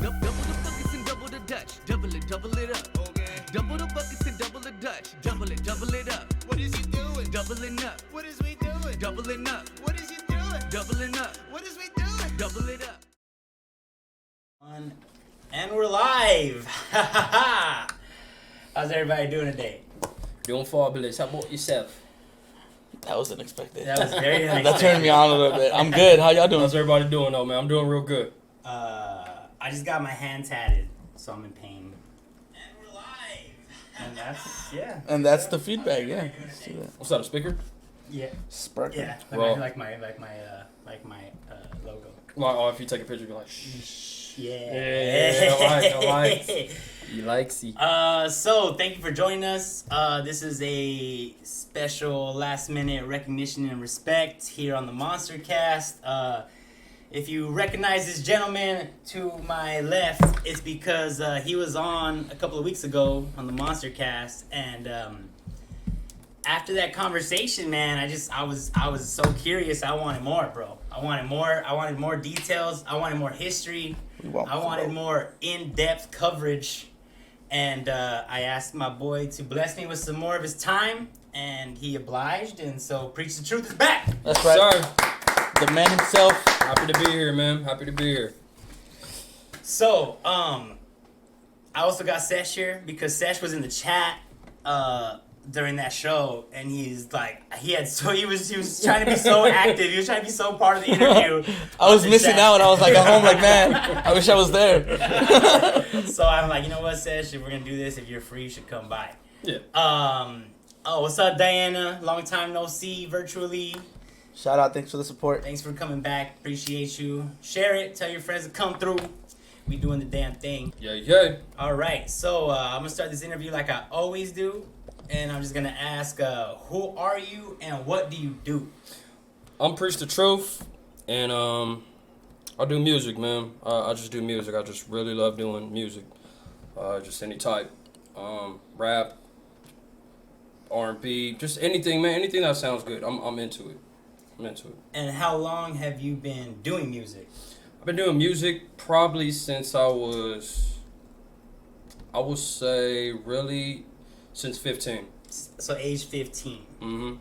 Double the buckets and double the Dutch. Double it up. Okay. Double the buckets and double the Dutch. Double it up. What is he doing? Doubling up. What is we doing? Doubling up. What is he doing? Doubling up. What is we doing? Double it up. And we're live. How's everybody doing today? Doing fabulous. How about yourself? That was unexpected. That was very nice. That turned me on a little bit. I'm good. How y'all doing? How's everybody doing though, man? I'm doing real good. I just got my hand tatted, so I'm in pain. And we're live. And that's And that's the feedback. Yeah. See that? What's that, a speaker? yeah. Sparkling. Yeah. Well- Like my logo. Like, oh, if you take a picture, be like, shh. Yeah. I like. You like see. So thank you for joining us. This is a special last minute recognition and respect here on the Monster Cast. If you recognize this gentleman to my left, it's because he was on a couple of weeks ago on the Monster Cast, and after that conversation, man, I was so curious. I wanted more, bro. I wanted more details. I wanted more history. I wanted more in-depth coverage. And I asked my boy to bless me with some more of his time, and he obliged, and so Preach the Truth is back. That's right. Sir, The man himself. happy to be here, man. Happy to be here. So, I also got Sesh here because Sesh was in the chat during that show, and he's like, he was trying to be so active. He was trying to be so part of the interview. I was on the missing chat. out. I was like at home, like, man, I wish I was there. So I'm like, you know what, Sesh, if we're gonna do this, if you're free, you should come by. Yeah. Oh, what's up, DeAnna? Long time no see virtually. Shout out. Thanks for the support. Thanks for coming back. Appreciate you. Share it. Tell your friends to come through. We doing the damn thing. Yeah. All right. So I'm gonna start this interview like I always do, and I'm just gonna ask, who are you and what do you do? I'm Preach the Truth, and I do music, man. I just do music. I just really love doing music. Just any type, rap, R&B, just anything, man. Anything that sounds good. I'm into it. And how long have you been doing music? I've been doing music probably since I would say really since 15. So age 15.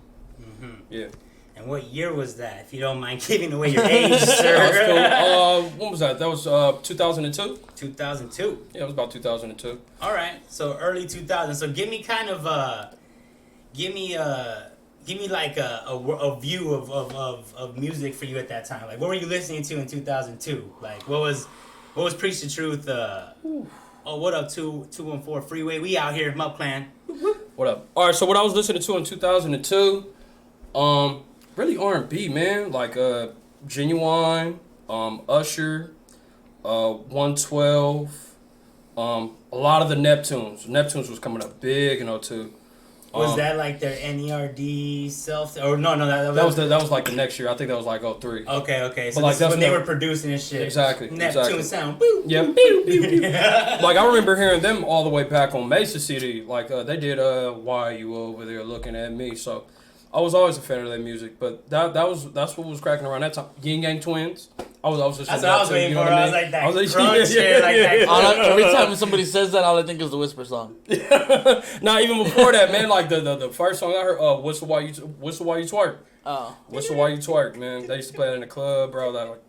Yeah. And what year was that? If you don't mind giving away your age, sir. That was cool. When was that? That was 2002. 2002. Yeah, it was about 2002. All right. So early 2000. So give me kind of give me like a view of music for you at that time. Like, what were you listening to in 2002? Like, what was Preach the Truth? Oh, what up, 214 Freeway? We out here, Mup Clan. What up? All right, so what I was listening to in 2002, really R&B, man. Like Genuine, Usher, 112, a lot of the Neptunes. Neptunes was coming up big in 02. Was that like their NERD self? Or no, that was like the next year. I think that was like 03. Okay. So But, like, this is that's when they the- were producing this shit. Exactly. Neptune sound. Boop. Yep. Like, I remember hearing them all the way back on Mesa City. Like, they did Why Are You Over There Looking At Me? So I was always a fan of their music. But that's what was cracking around that time. Yin Yang Twins. I was just That's what I was waiting for. I was like that crunch yeah, shit, like that. Every time somebody says that, all I think is the Whisper song. Nah, even before that, man, like the first song I heard, Whistle While You Twerk. Oh. Whistle While You Twerk, man. They used to play it in the club, bro. That like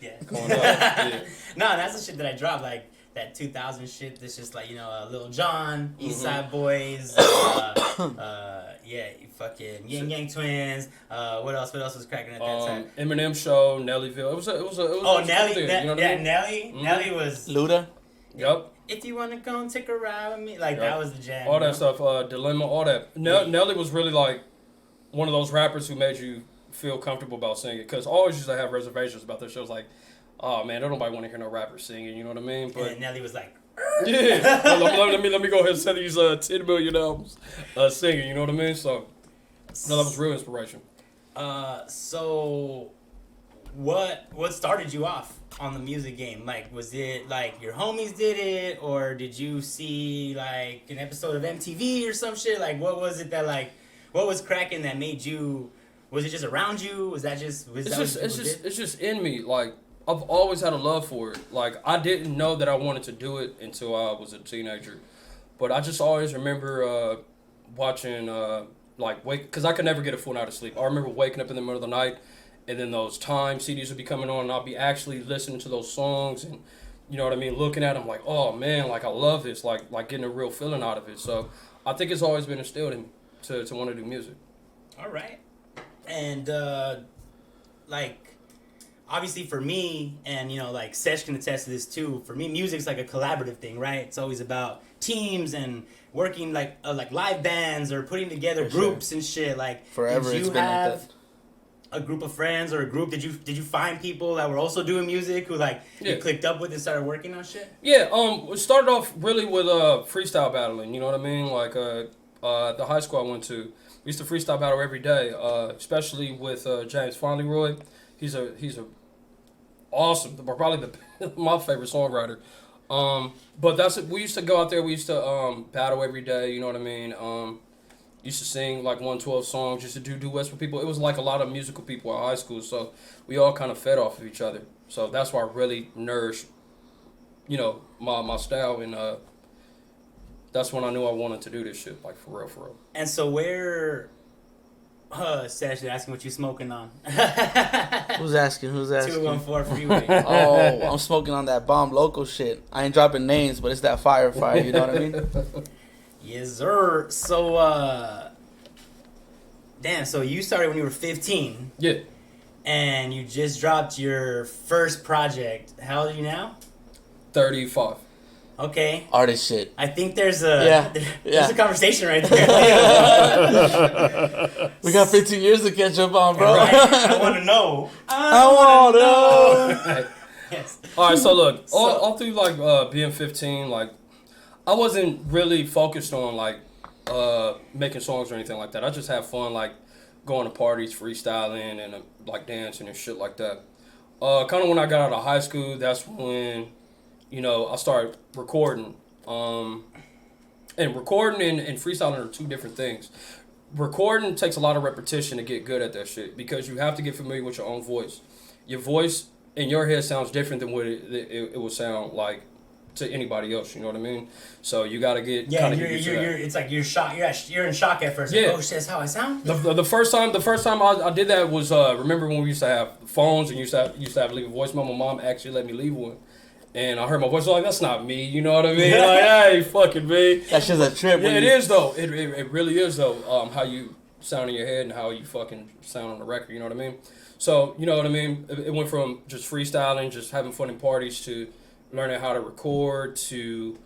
Yeah. going up. Yeah. No, that's the shit that I dropped, like that 2000 shit. That's just like, Lil Jon, East Side Boys, fucking Yin Yang Twins. What else was cracking at that time? Eminem show, Nellyville. It was Oh, Nelly, thing, that, you know what yeah, I mean? Nelly, Mhm. Nelly was. Luda. Yup. If you wanna go and take a ride with me, like Yep. that was the jam. All that stuff, Dilemma, all that. Nelly was really like one of those rappers who made you feel comfortable about singing. Because I always used to have reservations about their shows. Like, oh man, don't nobody want to hear no rapper singing. You know what I mean? But And Nelly was like. yeah, let me go ahead and send these 10 million albums singing. You know what I mean? So no, that was real inspiration. So what started you off on the music game? Like, was it like your homies did it, or did you see like an episode of MTV or some shit? Like, what was it that like, what was cracking that made you? Was it just around you? Was that just? It's just in me. Like I've always had a love for it. Like, I didn't know that I wanted to do it until I was a teenager. But I just always remember watching, because I could never get a full night of sleep. I remember waking up in the middle of the night, and then those time CDs would be coming on, and I'll be actually listening to those songs, and, you know what I mean, looking at them like, oh, man, like, I love this, like getting a real feeling out of it. So I think it's always been instilled in me to want to do music. All right. And, obviously for me, and, Sesh can attest to this too, for me, music's like a collaborative thing, right? It's always about teams and working like live bands or putting together groups and shit. Like, Forever did it's you been have like that. a group of friends or a group? Did you find people that were also doing music who you clicked up with and started working on shit? Yeah, it started off really with freestyle battling, you know what I mean? Like, the high school I went to, we used to freestyle battle every day, especially with James Fauntleroy. He's a awesome, probably my favorite songwriter. But we used to go out there, we used to battle every day, you know what I mean? Used to sing like 112 songs, used to do duets with people. It was like a lot of musical people at high school, so we all kind of fed off of each other. So that's why I really nourished, my style, and that's when I knew I wanted to do this shit, like for real. And so where... Sesh, they're asking what you smoking on. Who's asking? 214 freeway. Oh, I'm smoking on that bomb local shit. I ain't dropping names, but it's that fire, you know what I mean? Yes, sir. So, so you started when you were 15. Yeah. And you just dropped your first project. How old are you now? 35. Okay. Artist shit. I think there's a a conversation right there. We got 15 years to catch up on, bro. Right? I want to know. I want to know. Yes. All right, so look, all through being 15, I wasn't really focused on making songs or anything like that. I just had fun going to parties, freestyling, and dancing and shit like that. Kind of when I got out of high school, that's when I started recording. And recording and freestyling are two different things. Recording takes a lot of repetition to get good at that shit because you have to get familiar with your own voice. Your voice in your head sounds different than what it will sound like to anybody else. You know what I mean? So you got to get you're it's like you're shocked. You're in shock at first. Yeah. Like, oh shit, that's how I sound. The first time I did that was remember when we used to have phones and used to have to leave a voicemail. My mom actually let me leave one. And I heard my voice, I was like, that's not me, you know what I mean? Hey, fucking me. That shit's a trip. Yeah, it is, though. It really is, though, how you sound in your head and how you fucking sound on the record, you know what I mean? So, you know what I mean? It went from just freestyling, just having fun in parties, to learning how to record, to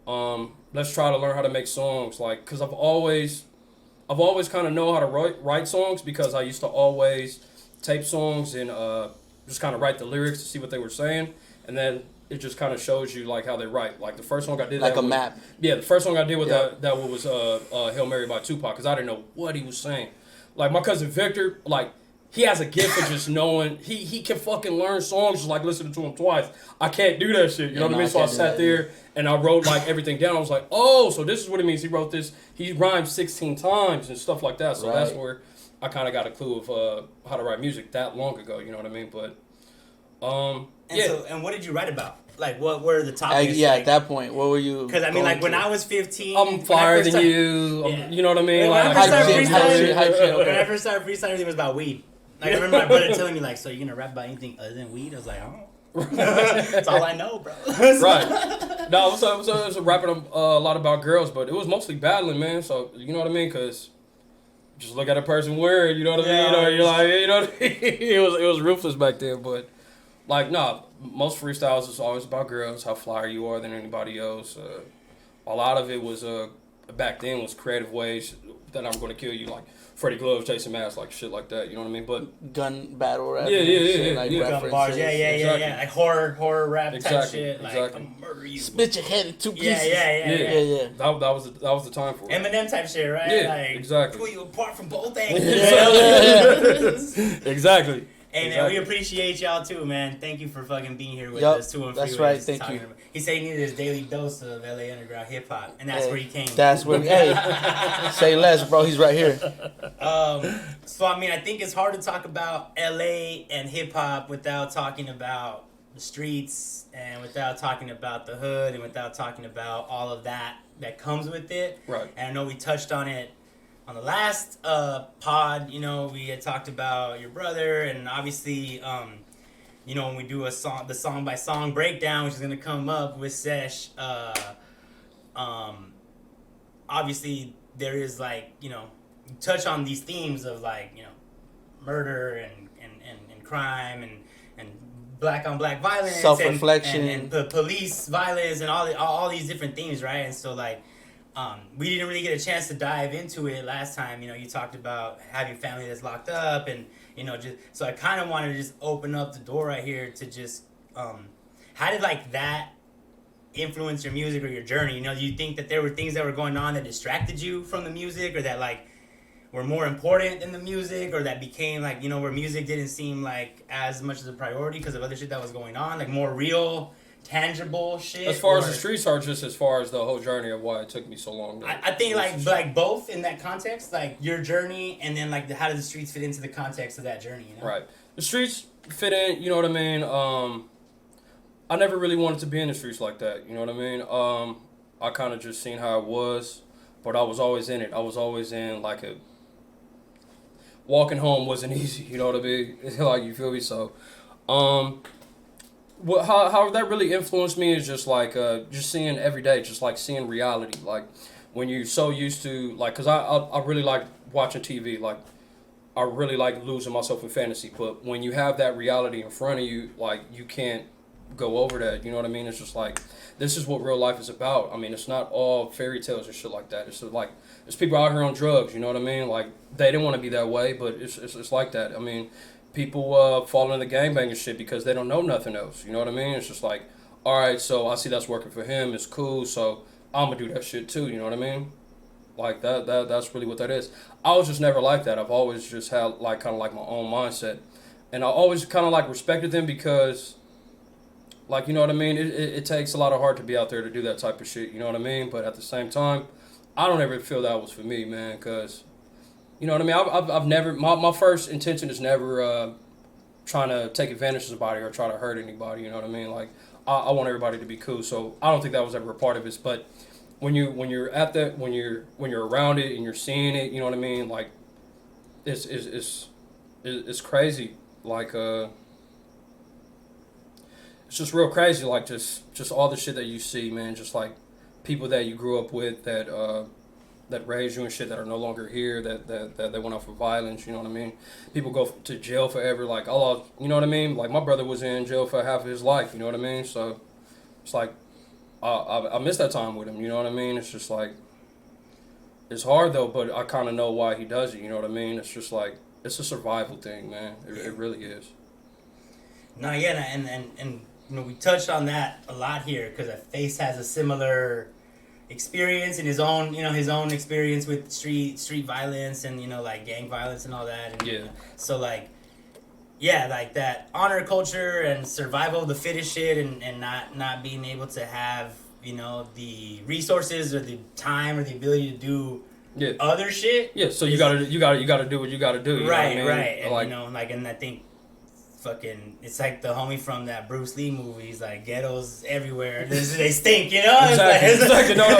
let's try to learn how to make songs. Because I've always kind of know how to write songs because I used to always tape songs and just kind of write the lyrics to see what they were saying. And then it just kind of shows you how they write. The first song I did map. Yeah, the first song I did with that was Hail Mary by Tupac, because I didn't know what he was saying. My cousin Victor, he has a gift for just knowing. He can fucking learn songs just listening to him twice. I can't do that shit. You know what I mean? So I sat there and I wrote everything down. I was like, oh, so this is what it means. He wrote this. He rhymed 16 times and stuff like that. So that's where I kind of got a clue of how to write music that long ago. You know what I mean? But and what did you write about? What were the topics? At that point, what were you? Because I mean, when I was 15, I'm flyer than you. Yeah. You know what I mean? When I first started freestyling, Okay. when I first started freestyling, everything was about weed. I remember my brother telling me so you're gonna rap about anything other than weed? I was like, oh. That's all I know, bro. Right. No, it was rapping a lot about girls, but it was mostly battling, man. So you know what I mean? Because just look at a person wearing, you know what I mean? Or you're like, you know what I mean? It was ruthless back then, but most freestyles is always about girls, how flyer you are than anybody else. A lot of it was back then was creative ways that I'm going to kill you, Freddie Gloves, Jason Mass, shit like that. You know what I mean? But gun battle rap. Yeah. Gun bars, yeah. Horror rap type shit. Exactly. I'm murder you. Split your head in two pieces. Yeah. That was the time for it. Eminem type shit, right? Yeah, exactly. Pull you apart from both angles. Exactly. Hey, man, Exactly. we appreciate y'all, too, man. Thank you for fucking being here with Yup, us, too. On that's Freeways, right, thank talking you. about- He said he needed his daily dose of LA Underground hip-hop, and that's Hey, where he came. That's where. Hey, say less, bro. He's right here. So, I mean, I think it's hard to talk about LA and hip-hop without talking about the streets and without talking about the hood and without talking about all of that comes with it. Right. And I know we touched on it on the last pod. You know, we had talked about your brother, and obviously, you know, when we do the song by song breakdown, which is gonna come up with Sesh, obviously there is, like, you know, you touch on these themes of, like, you know, murder and crime and black on black violence, Self-reflection. and the police violence and all these different themes, right? And so, like, we didn't really get a chance to dive into it last time. You know, you talked about having family that's locked up, and, you know, just so I kind of wanted to just open up the door right here to just how did, like, that influence your music or your journey? You know, do you think that there were things that were going on that distracted you from the music, or that, like, were more important than the music, or that became, like, you know, where music didn't seem like as much as a priority because of other shit that was going on, like more real, tangible shit? As far as or- the streets are, just as far as the whole journey of why it took me so long. To I think like both in that context, like your journey, and then like how do the streets fit into the context of that journey, you know? Right. The streets fit in, you know what I mean? I never really wanted to be in the streets like that, you know what I mean? I kind of just seen how it was, but I was always in it. I was always in, like, a... Walking home wasn't easy, you know what I mean? Like, you feel me? So, how that really influenced me is just, like, just seeing every day, just, like, seeing reality. Like, when you're so used to, like, because I really like watching TV, like, I really like losing myself in fantasy, but when you have that reality in front of you, like, you can't go over that, you know what I mean? It's just like, this is what real life is about. I mean, it's not all fairy tales and shit like that. It's just like, there's people out here on drugs, you know what I mean? Like, they didn't want to be that way, but it's like that. I mean, people fall into the gangbanging shit because they don't know nothing else, you know what I mean? It's just like, all right, so I see that's working for him, it's cool, so I'm gonna do that shit too, you know what I mean? Like, that's really what that is. I was just never like that. I've always just had, like, kind of like my own mindset. And I always kind of, like, respected them because, like, you know what I mean? It takes a lot of heart to be out there to do that type of shit, you know what I mean? But at the same time, I don't ever feel that was for me, man, because, you know what I mean? I've never, my first intention is never trying to take advantage of somebody or try to hurt anybody, you know what I mean? Like, I want everybody to be cool, so I don't think that was ever a part of it. But when you're at that, when you're around it and you're seeing it, you know what I mean? Like, it's crazy. Like, it's just real crazy. Like, just all the shit that you see, man. Just like people that you grew up with that raised you and shit that are no longer here, that they went out for violence, you know what I mean? People go to jail forever, like, oh, you know what I mean? Like, my brother was in jail for half of his life, you know what I mean? So it's like, I miss that time with him, you know what I mean? It's just like, it's hard though, but I kind of know why he does it, you know what I mean? It's just like, it's a survival thing, man. It really is. No, yeah, and you know, we touched on that a lot here because Face has a similar experience in his own experience with street violence and, you know, like gang violence and all that. And, Yeah. So, like, yeah, like that honor culture and survival of the fittest shit, and not being able to have, you know, the resources or the time or the ability to do other shit. Yeah, so you gotta do what you gotta do. You Right, know what I mean? right. And, like, you know, like, and I think fucking, it's like the homie from that Bruce Lee movie. He's like, ghettos everywhere. They stink, you know? Exactly. No,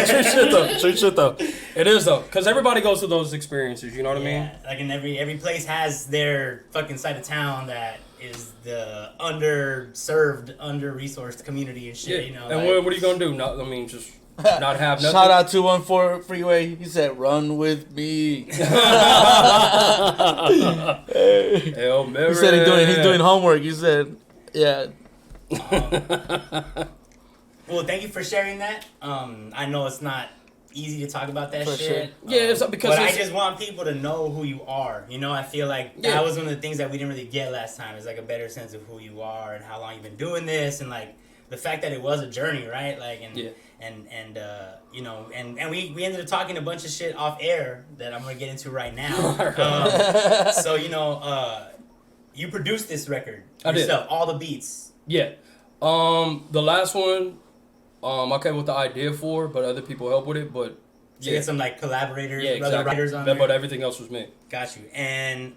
true shit though. It is though, because everybody goes through those experiences. You know what I mean? Like, in every place has their fucking side of town that is the underserved, under-resourced community and shit. Yeah. You know. And like, what are you gonna do? Not, I mean, just not have nothing. Shout out 214 Freeway. He said, "Run with me." Hail Mary. He said he's doing homework. He said, "Yeah." Well, thank you for sharing that. I know it's not easy to talk about that For shit. sure. Yeah, it's because but I it's- just want people to know who you are. You know, I feel like that Yeah. was one of the things that we didn't really get last time. Is like a better sense of who you are and how long you've been doing this, and like the fact that it was a journey, right? Like, and Yeah. and you know, and we ended up talking a bunch of shit off air that I'm gonna get into right now. So, you know, you produced this record I did. yourself, all the beats. Yeah. The last one, I came with the idea for, but other people help with it. But So you had some like collaborators, yeah, other exactly. writers on But there. everything else was me. Got you. And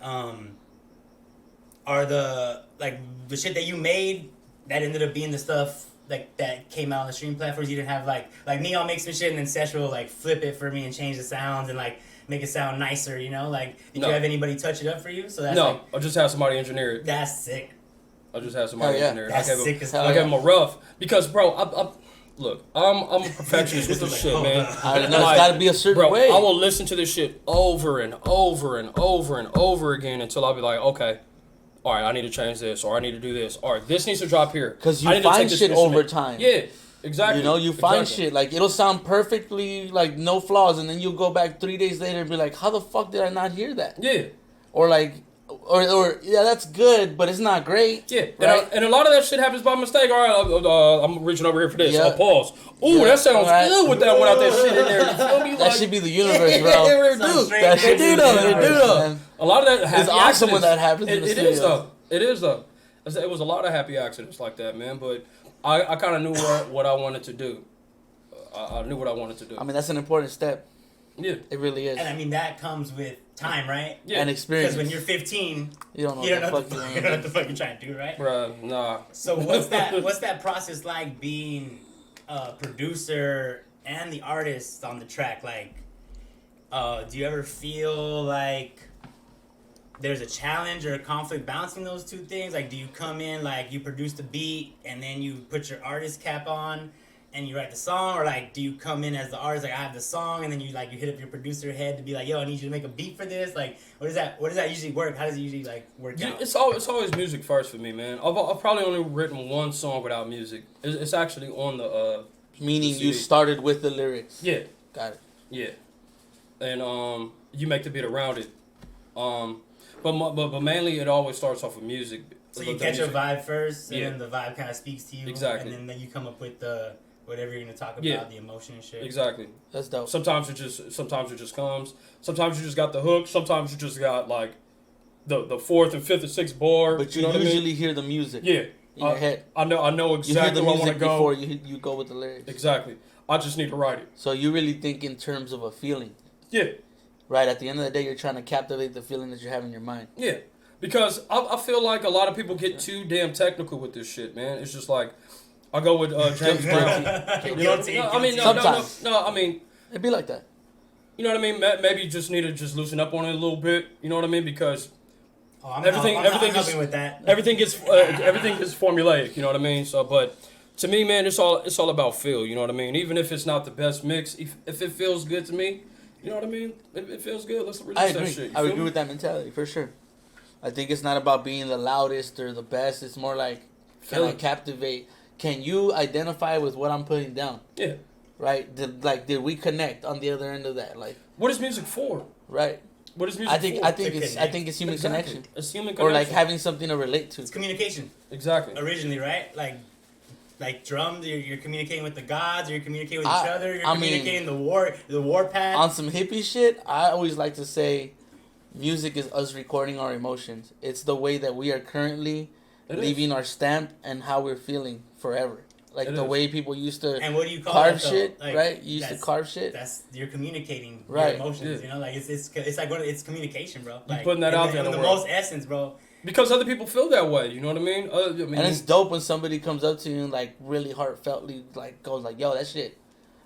are the like the shit that you made that ended up being the stuff like that came out on the stream platforms? You didn't have like me, I'll make some shit and then Sesh will like flip it for me and change the sounds and like make it sound nicer, you know? Like did No. you have anybody touch it up for you? So that's No, like, I just had somebody engineer it. that's sick. I just had somebody Hell yeah. engineer it. That's I gave sick him, as hell fuck. I gave him a rough because, bro, look, I'm a perfectionist with this shit, man. I don't know. It's got to be a certain Bro, way. I will listen to this shit over and over and over and over again until I'll be like, okay, all right, I need to change this, or I need to do this, or this needs to drop here. 'Cause you I need to find take this shit instrument. over time. Yeah, exactly. You know, you find Exactly. shit like it'll sound perfectly like no flaws, and then you'll go back 3 days later and be like, "How the fuck did I not hear that?" Yeah, Or like, or yeah, that's good, but it's not great. yeah. Right? And a lot of that shit happens by mistake. All right, I'm reaching over here for this. Yeah. I'll pause. Ooh, Yeah. that sounds Right. good with that without that shit in there. You feel me? That Like, should be the universe, yeah, bro. it really Sounds do. straight. That They should do be the though, they universe, do though. man. A lot of that happy It's awesome accidents. when that happens in the It is studio. though. It is though. It was a lot of happy accidents like that, man. But I kind of knew what I wanted to do. I knew what I wanted to do. I mean, that's an important step. Yeah. It really is. And I mean that comes with time, right? Yeah. And experience. Because when you're 15, You don't know you don't know what what the fuck you you know want what to the do. fuck you're trying to do, right? Bruh, nah. So what's that process like being a producer and the artist on the track? Like, do you ever feel like there's a challenge or a conflict balancing those two things? Like, do you come in like you produce the beat and then you put your artist cap on and you write the song, or like do you come in as the artist like I have the song and then you hit up your producer head to be like, yo, I need you to make a beat for this? Like, what does that usually work? How does it usually like work out? It's always music first for me, man. I've probably only written one song without music. It's actually on the Meaning the you CD. started with the lyrics. Yeah, Got it. yeah, and you make the beat around it. But mainly it always starts off with music. So you The catch a music. vibe first, and Yeah. then the vibe kind of speaks to you. Exactly. And then you come up with the whatever you're gonna talk about, Yeah. the emotion and shit. Exactly. That's dope. Sometimes it just comes. Sometimes you just got the hook. Sometimes you just got like the fourth and fifth and sixth bar. But you know what I mean? usually hear the music Yeah. in your head. I know You hear exactly the where I want music to go. before you go with the lyrics. Exactly. I just need to write it. So you really think in terms of a feeling. Yeah. Right, at the end of the day, you're trying to captivate the feeling that you have in your mind. Yeah. Because I feel like a lot of people get too damn technical with this shit, man. It's just like, I go with James Brown. Guilty. No, I mean, Sometimes. no, I mean, It'd be like that. you know what I mean? Maybe you just need to just loosen up on it a little bit. You know what I mean? Because Oh, I'm Everything- I'm everything is- helping with that. everything is formulaic. You know what I mean? So, but to me, man, it's all about feel. You know what I mean? Even if it's not the best mix, if it feels good to me, you know what I mean? If it feels good, let's release I that agree. shit. You I feel agree me? with that mentality, for sure. I think it's not about being the loudest or the best. It's more like, can I Feeling. captivate? Can you identify with what I'm putting down? Yeah. Right? Did we connect on the other end of that? Like, What is music for? right? What is music I think for? I think To it's connect. human Exactly. connection, It's human or like connection. having something to relate to. It's communication Exactly. originally, right? Like drums, you're communicating with the gods, or you're communicating with each I- other. You're I mean- communicating the war path. On some hippie shit, I always like to say, music is us recording our emotions. It's the way that we are currently It is. leaving our stamp and how we're feeling forever. Like It the is. way people used to And what do you call carve that, though? shit, Like, right? You used to that's- carve shit. That's you're communicating Right. your emotions. Yeah. You know, like it's like it's communication, bro. Like putting that in out the- there in in the the world. most essence, bro. Because other people feel that way. You know what I mean? I mean, And it's dope when somebody comes up to you and like really heartfeltly like goes like, "Yo, that shit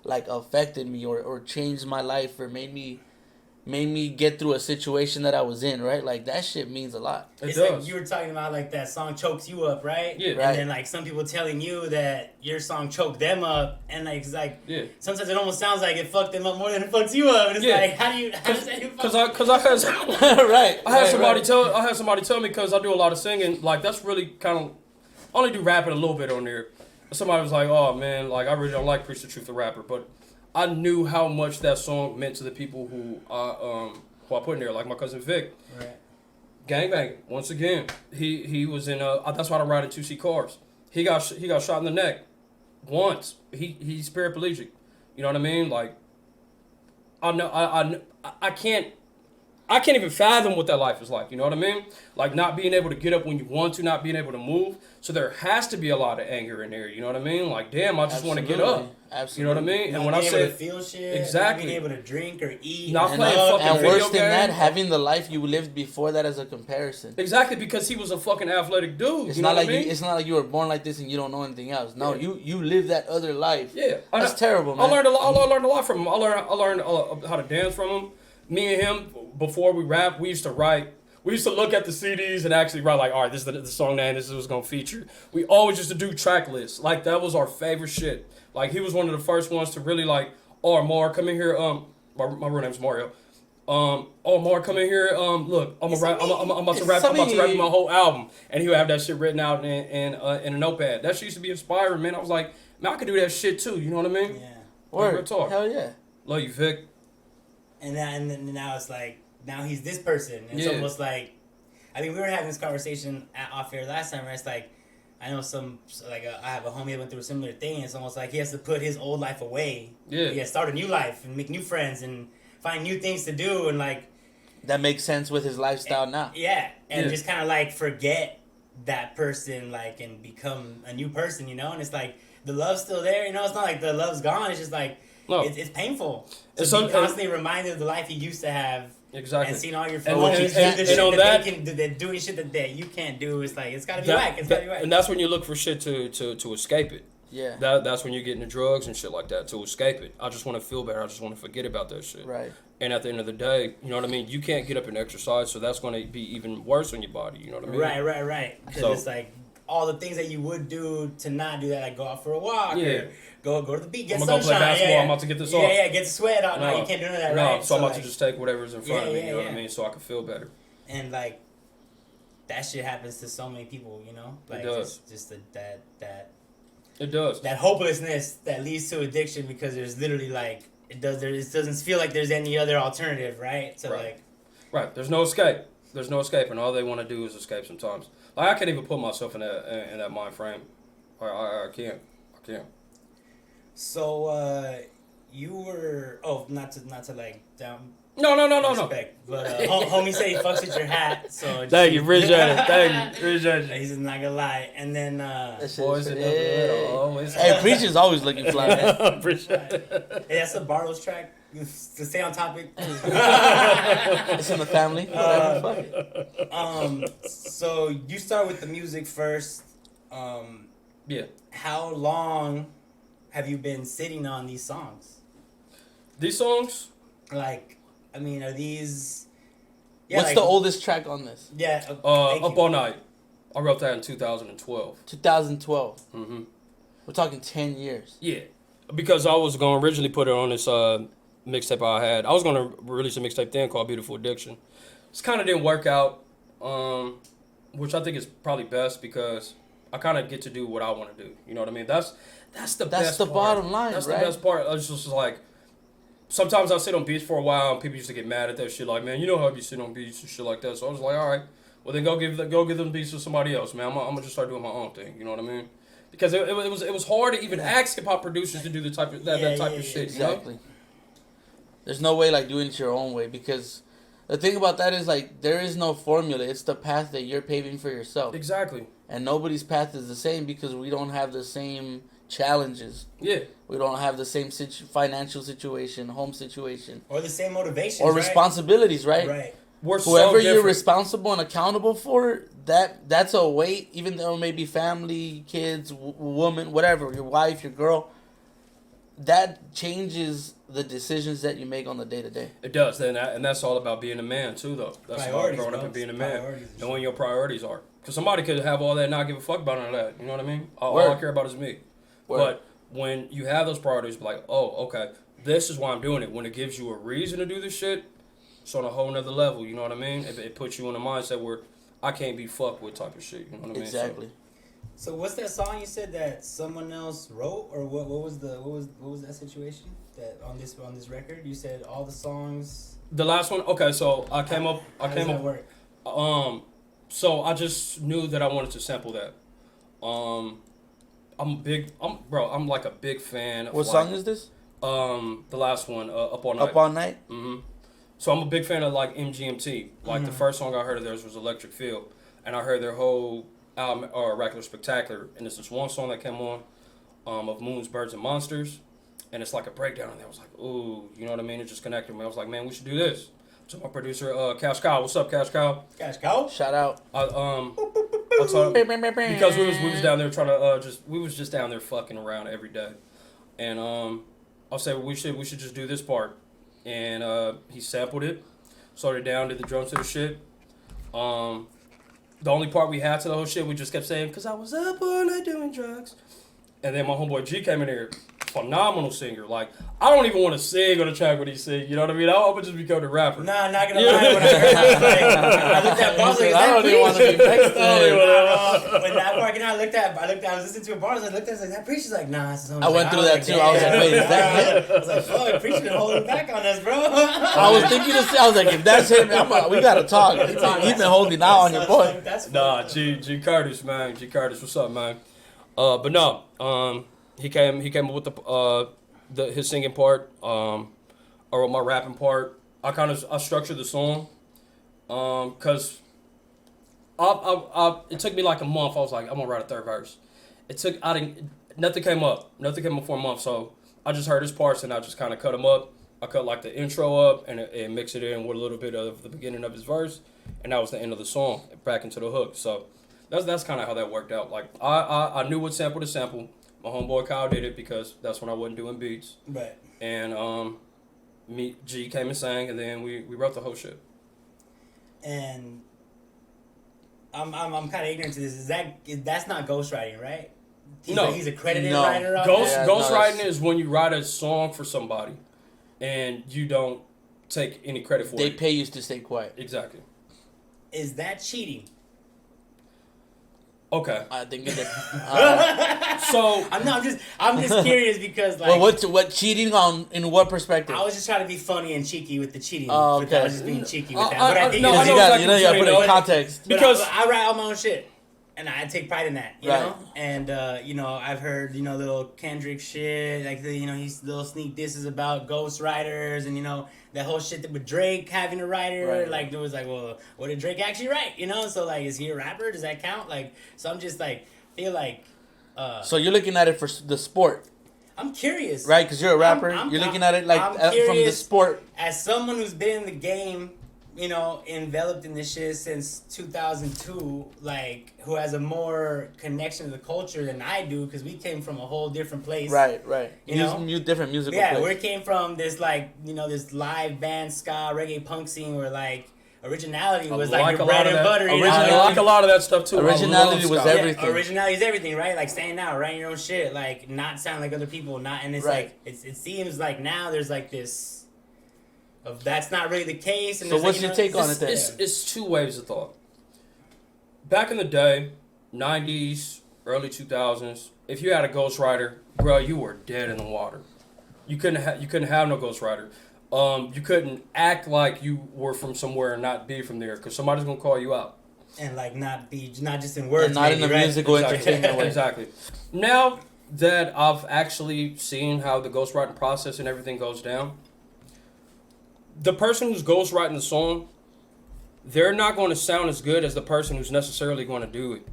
like affected me or changed my life or made me get through a situation that I was in." Right? Like that shit means a lot. it It's does. like you were talking about like that song chokes you up, right? Yeah. And Right. then like some people telling you that your song choked them up, and like it's like Yeah. sometimes it almost sounds like it fucked them up more than it fucks you up. And it's Yeah. like how does that even fuck? Because I had Right. I had right, somebody right. I had somebody tell me, because I do a lot of singing, like that's really kind of, I only do rapping a little bit on there. Somebody was like, "Oh man, like I really don't like Preach the Truth the Rapper," but I knew how much that song meant to the people who I put in there, like my cousin Vic. Right. Gangbang. Once again, he was in that's why I ride in 2C cars. He got shot in the neck once. He's paraplegic. You know what I mean? Like I know I can't I can't even fathom what that life is like. You know what I mean? Like not being able to get up when you want to, not being able to move. So there has to be a lot of anger in there. You know what I mean? Like, damn, I just want to get up. Absolutely. You know what I mean? And Not when I being say able to feel shit, exactly, not being able to drink or eat, not or playing love, fucking and video worse than that, games. having the life you lived before that as a comparison. Exactly, because he was a fucking athletic dude. It's you know not what like I mean? it's not like you were born like this and you don't know anything else. No, you live that other life. Yeah, That's terrible, man. I learned a lot. I learned a lot from him. I learned how to dance from him. Me and him, before we rap, we used to write. We used to look at the CDs and actually write like, all right, this is the song name. This is what's gonna feature. We always used to do track lists. Like that was our favorite shit. Like he was one of the first ones to really like, oh, Mar, come in here. My real name's Mario. Oh, Mar, come in here. Look, I'm about to rap my whole album, and he would have that shit written out in a notepad. That shit used to be inspiring, man. I was like, man, I could do that shit too. You know what I mean? Yeah. Like, real talk. Hell yeah. Love you, Vic. And then now it's like, now he's this person. It's Yeah. almost like, I mean, we were having this conversation off air last time, where it's like, I know I have a homie that went through a similar thing. It's almost like he has to put his old life away. Yeah. He has to start a new life and make new friends and find new things to do and like. That makes sense with his lifestyle now. Yeah. And Yeah. just kind of like forget that person, like, and become a new person, you know? And it's like, the love's still there, you know? It's not like the love's gone. It's just like, No. it's painful. To It's be constantly reminded of the life you used to have. Exactly. And seeing all your And friends on- do and- the and shit on that that- they can do, they're doing shit that you can't do. It's like, it's gotta be whack. It's gotta be whack. And that's when you look for shit to escape it. Yeah. That's when you get into drugs and shit like that to escape it. I just want to feel better. I just want to forget about that shit. Right. And at the end of the day, you know what I mean? You can't get up and exercise, so that's going to be even worse on your body. You know what I mean? Right. Because So- it's like all the things that you would do to not do that, like go out for a walk, Yeah. or go to the beach, get I'm gonna go sunshine. play basketball. Yeah. I'm about to get this yeah, off. Yeah, get the sweat out. No, No. you can't do none of that, No, right? so I'm about like, to just take whatever's in front of me. Yeah, You know what yeah. I mean? So I can feel better. And like that shit happens to so many people, you know? Like It does. just It does. that hopelessness that leads to addiction, because there's literally like it doesn't feel like there's any other alternative, right? So Right. like Right. There's no escape. There's no escape, and all they want to do is escape sometimes. Like I can't even put myself in that mind frame. I can't. so you were not to like down No. respect, but homie said he fucks with your hat, so Thank you, appreciate it. Thank you, appreciate it. He's just not gonna lie. And then That shit Boys is in pretty- the always. Hey, Preacher's always looking fly, man. Appreciate it. hey, that's a Bartles track to stay on topic. It's in the family. Whatever, fuck it. So you start with the music first. Yeah. How long have you been sitting on these songs? These songs. Like, I mean, are these? What's like, the oldest track on this? Yeah. Up thank you. All Night. I wrote that in 2012. 2012. Mm-hmm. We're talking 10 years. Yeah, because I was going to originally put it on this mixtape I had. I was going to release a mixtape then called Beautiful Addiction. It kind of didn't work out, which I think is probably best because I kind of get to do what I want to do. You know what I mean? That's the best the part. bottom line, That's right? the best part. I was just like, sometimes I sit on beats for a while and people used to get mad at that shit. Like, man, you know how you sit on beats and shit like that. So I was like, all right, well then go give them beats to somebody else, man. I'm gonna just start doing my own thing. You know what I mean? Because it was hard to even ask hip hop producers to do the type of that type of shit. Exactly. You know? There's no way like doing it your own way, because the thing about that is like there is no formula. It's the path that you're paving for yourself. Exactly. And nobody's path is the same because we don't have the same challenges. Yeah. We don't have the same financial situation, home situation, Or the same motivation. or responsibilities, right? Right. We're Whoever so you're different. responsible and accountable for, that's a weight, even though it may be family, kids, woman, whatever, your wife, your girl, that changes the decisions that you make on the day-to-day. It does, and that's all about being a man too, though. That's about Priorities, growing up bro. and being a It's man, priorities. knowing your priorities are. Because somebody could have all that and not give a fuck about none of that. You know what I mean? All Word. I care about is me. Word. But when you have those priorities, be like, oh, okay, this is why I'm doing it. When it gives you a reason to do this shit, it's on a whole nother level. You know what I mean? It puts you in a mindset where I can't be fucked with type of shit. You know what I mean? Exactly. So what's that song you said that someone else wrote, or what was that situation that on this record? You said all the songs. The last one, okay. So I came up. How does that work? So I just knew that I wanted to sample that. I'm like a big fan of What like, song is this? the last one, Up All Night. Up All Night? Mm-hmm. So I'm a big fan of like MGMT. Like the first song I heard of theirs was Electric Feel, and I heard their whole album Regular Spectacular, and there's this one song that came on of Moons, Birds, and Monsters, and it's like a breakdown, and I was like, ooh, you know what I mean? It just connected me. I was like, man, we should do this. So my producer, Cash Cow, what's up, Cash Cow? Cash cow. Shout out. Because we was down there trying to we was just down there fucking around every day, and I said we should just do this part, and he sampled it, slowed it down, did the drums to the shit. The only part we had to the whole shit, we just kept saying, "Cause I was up all night doing drugs," and then my homeboy G came in here. Phenomenal singer. Like, I don't even want to sing on the track when he sing. You know what I mean? I would just become the rapper. Nah, not gonna lie. When I heard this, like, I looked at bars like, I don't even want to be next to him. when that part, I was listening to a bar, I looked at it, I was like, that preacher's like, nah, it's his own. I went through that too. I was like, wait, is that him? I was like, fuck, preacher been holding back on us, bro. I was thinking to say, I was like, if that's him, we gotta talk. He's been holding out on your boy. Nah, G Curtis, man. G Curtis, what's up, man? But no, he came up with his singing part, or my rapping part. I structured the song, cause it took me like a month. I was like, I'm gonna write a third verse. Nothing came up for a month. So I just heard his parts and I just kind of cut them up. I cut like the intro up and mix it in with a little bit of the beginning of his verse, and that was the end of the song, back into the hook. So that's kind of how that worked out. Like I knew what sample to sample. My homeboy Kyle did it because that's when I wasn't doing beats. Right. And G came and sang, and then we wrote the whole shit. And I'm kind of ignorant to this. That's not ghostwriting, right? He's a credited writer. Ghostwriting is when you write a song for somebody, and you don't take any credit for it. They pay you to stay quiet. Exactly. Is that cheating? Okay. I think it. So I'm just curious because like. Well, what cheating on in what perspective? I was just trying to be funny and cheeky with the cheating. Oh, okay. I was just being cheeky with that. I But I think know you exactly gotta what put you it in mean, context. because I write all my own shit, and I take pride in that. You Right. know, and I've heard little Kendrick shit, like he's little sneak disses about ghostwriters, and that whole shit with Drake having a writer. Right. Like it was like, well, what did Drake actually write? So like, is he a rapper? Does that count? Like, so I'm just like feel like. So you're looking at it for the sport, I'm curious, right? Because you're a rapper. I'm You're looking at it like I'm from the curious. sport. As someone who's been in the game, enveloped in this shit since 2002, like, who has a more connection to the culture than I do, because we came from a whole different place. Right. Different musical. Yeah, place. we came from this, like, this live band, ska, reggae, punk scene where, like, originality was like your bread and butter. I like a lot of that stuff too. Originality was everything. Yeah, originality is everything, right? Like standing out, writing your own shit, like not sound like other people, and it's Right. like it seems like now there's like this of that's not really the case. And So there's, what's like, your take on it then? It's two ways of thought. Back in the day, 90s, early 2000s, if you had a ghostwriter, bro, you were dead in the water. You couldn't have no ghostwriter. You couldn't act like you were from somewhere and not be from there, because somebody's gonna call you out. And like not just in words, And not maybe, in the right? musical Exactly. entertainment way. Exactly. Now that I've actually seen how the ghostwriting process and everything goes down, the person who's ghostwriting the song, they're not going to sound as good as the person who's necessarily going to do it.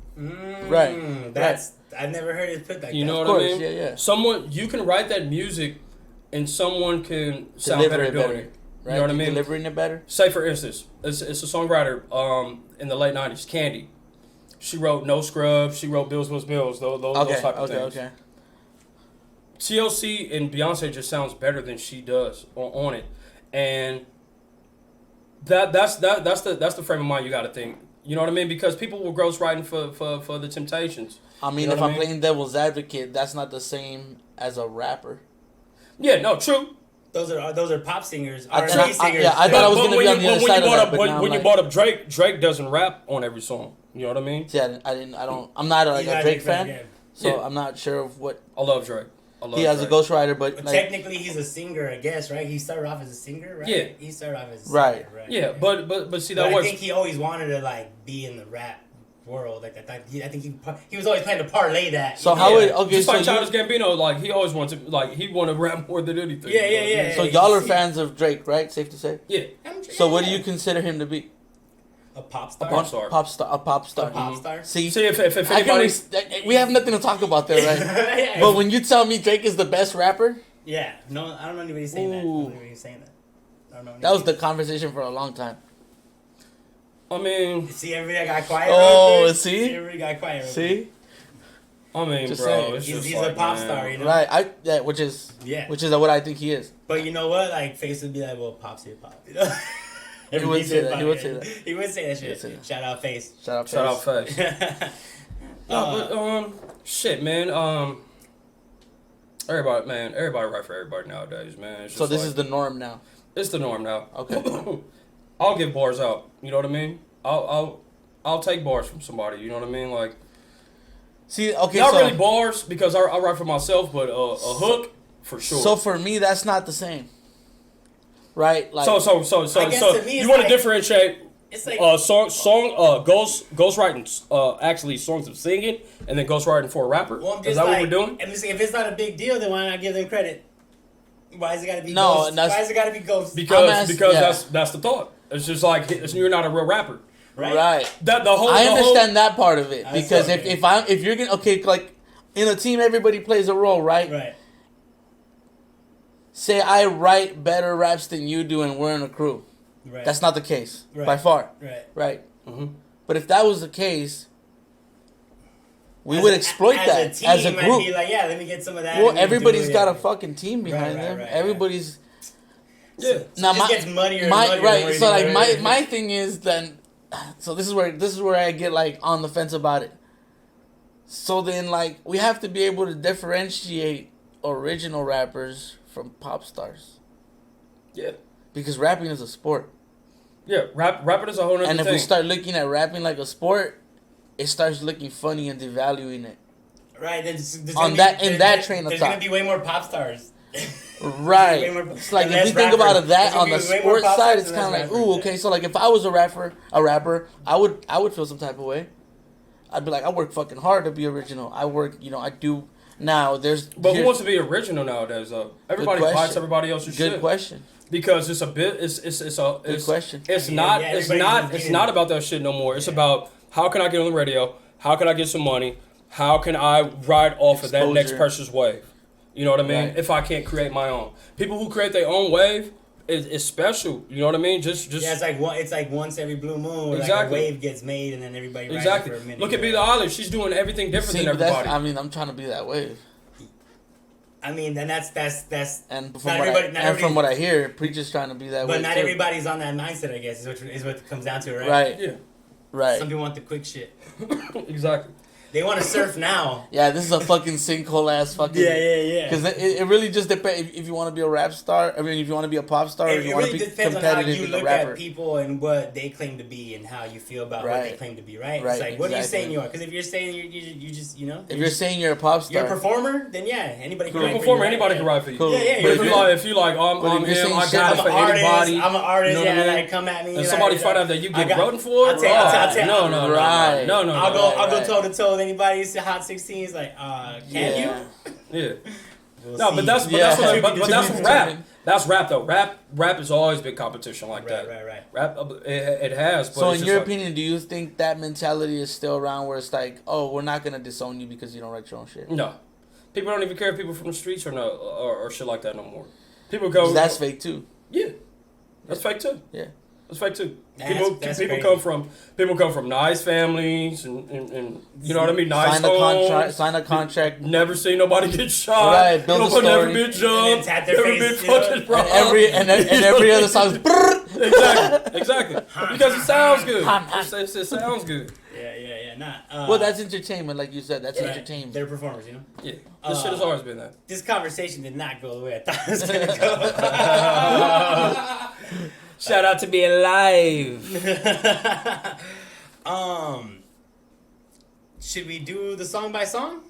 Right. That's I've never heard it put like You that. know Of what course, I mean? yeah. Someone, you can write that music and someone can sound Deliver better it doing better. it. Right? You know what I mean? Delivering it better. Say for instance, it's a songwriter in the late 90s, Candy. She wrote No Scrubs, she wrote Bills, those type of things. Okay. TLC and Beyonce just sounds better than she does on it. And that's the frame of mind you got to think. You know what I mean? Because people were ghostwriting for the Temptations. I mean, You know if what I'm I mean? playing devil's advocate, that's not the same as a rapper. Yeah, no, true. Those are pop singers, I R&B thought- singers. I thought I was gonna be on the other side of that, but now when you I'm brought up Drake doesn't rap on every song. You know what I mean? See, I'm not like He's not a Drake a fan, yeah. so Yeah. I'm not sure of what I love Drake. he has a ghostwriter, but But like, technically, he's a singer, I guess, right? He started off as a singer, right? Yeah. He started off as a Right. singer, right? Yeah, but see But that I works. think he always wanted to like be in the rap world. Like I think he was always planning to parlay that. So you know? how would okay? Just So like Childish Gambino, like he always wanted to, like he wanted to rap more than anything. Yeah, you know what I mean? so y'all are fans of Drake, right? Safe to say. Yeah. So what do you consider him to be? A pop star. Pop star. A pop star. A pop star. See, See if I can anybody. we have nothing to talk about there, right? Yeah. But when you tell me Drake is the best rapper, Yeah, no, I don't know anybody saying that. I don't know anybody saying that. I don't know that was anybody. the conversation for a long time. I mean, See, everybody got quiet. Oh, right there. see? Everybody got quiet. Right See, Just saying. bro, it's He's, just he's like, a pop man. star, you know. right? Which is Yeah. what I think he is. But you know what? Like, Face would be like, "Well, pop's hip hop." You know. He would say that. He would say that. He would say that He would shit. say that. Shout out Face. Shout Shout out Face. Face. No, but shit, man. Everybody write for everybody nowadays, man. It's So just this like, is the norm now. it's the norm now. Okay. I'll give bars out. You know what I mean? I'll take bars from somebody. You know what I mean? Like See, okay, not so really bars because I write for myself, but a hook for sure. so for me that's not the same. Right? Like so I guess to me you it's want to like- differentiate It's like ghostwriting actually songs of singing and then ghostwriting for a rapper. well, I'm Is just that like, what we're doing? I'm just saying, if it's not a big deal, then why not give them credit? Why is it gotta be No, Ghost? and that's- Why is it gotta be Ghost? Because yeah. that's the thought. It's just like you're not a real rapper. right. That the whole I the understand that part of it I because see. if you're gonna like in a team everybody plays a role, right? Right. Say I write better raps than you do and we're in a crew. Right. That's not the case Right. by far, right. right? Mhm. But if that was the case, we would exploit that team, as a I'd group. be like, yeah, let me get some of that. Well, and we everybody's do it. got a fucking team behind right, them. right, Everybody's Yeah. now it just gets muddier and my muddier right. the more So you like do my it. my thing is then, so this is where I get like on the fence about it. So then like we have to be able to differentiate original rappers from pop stars Yeah. because rapping is a sport, Yeah. Rapping is a whole other and thing. if we start looking at rapping like a sport, it starts looking funny and devaluing it. Right, there's On gonna that- be, in there's that gonna- train of there's thought. gonna be way more pop stars. Right. Way more- It's like and if you less think about rappers. it, that There's on gonna the be way more sports pop side, stars it's and kind of less like, rappers, ooh, yeah. okay. So like if I was a rapper, I would feel some type of way. I'd be like, I work fucking hard to be original. I work, I do. Now there's. But who here's- wants to be original nowadays? Though everybody question. bites everybody else's Good shit. question. Because it's a bit. It's question. It's Yeah, not. yeah, it's everybody's not. just It's getting- not about that shit no more. It's Yeah. about how can I get on the radio? How can I get some money? How can I ride off of that next Exposure. person's wave? You know what I mean? Right. If I can't create my own, people who create their own wave is special. You know what I mean? Just Yeah, it's like once every blue moon, where like Exactly. a wave gets made and then everybody rides exactly. it for a minute. Look at Billie Eilish. She's doing everything different See, than but that's. everybody. I mean, I'm trying to be that wave. I mean, then that's And not from everybody- not everybody- what I hear, preacher's trying to be that way. but not too. everybody's on that mindset. I guess is what it comes down to, right? Right. yeah, Right. Some people want the quick shit. exactly. They want to surf now. Yeah, this is a fucking sinkhole ass fucking. Yeah. Because it really just depends if you want to be a rap star. I mean, if you want to be a pop star, or It if you want really to be depends on how competitive you as a look rapper. at people and what they claim to be and how you feel about what they Right. claim to be, right? Right, It's like, what are you exactly. saying you are? Because if you're saying you just, If you're saying you're a pop you're star, a performer, then yeah, anybody can You're a write for performer. you, right? Anybody Yeah. can write for you. Cool. Yeah, yeah, But you're if a you performer. if you like, I'm But if you're him, saying I shit, got I'm it an for artist. anybody. I'm an artist. You know what Yeah, I mean? like come at me. And like, somebody you know, find out that you I get got- voting for it? I'll tell you. No. Right. No. I'll go right. toe to toe with anybody. It's Hot 16. It's like, can Yeah. you? Yeah. We'll No, see. but that's Yeah. but that's To be rap. determined. That's rap though. Rap has always been competition like that. Right. Rap it has. But So it's in just your like, opinion, do you think that mentality is still around where it's like, oh, we're not gonna disown you because you don't write your own shit? no, people don't even care if people from the streets or no or shit like that no more. People go. 'Cause that's fake too. Yeah, that's fake too. Yeah. That's fake too. That's People crazy. come from nice families and you know what I mean. Nice homes. Sign a contract. Never seen nobody get shot. Right, build a Nobody never story. been And jumped. then tap their Never face, been you know? fucking And robbed. every other song is Exactly. Because it sounds good. It sounds good. Yeah. Nah. well, that's entertainment, like you said. That's right. entertainment. They're performers, you know. Yeah. This shit has always been that. This conversation did not go the way I thought it was gonna go. Shout out to being live. Should we do the song by song?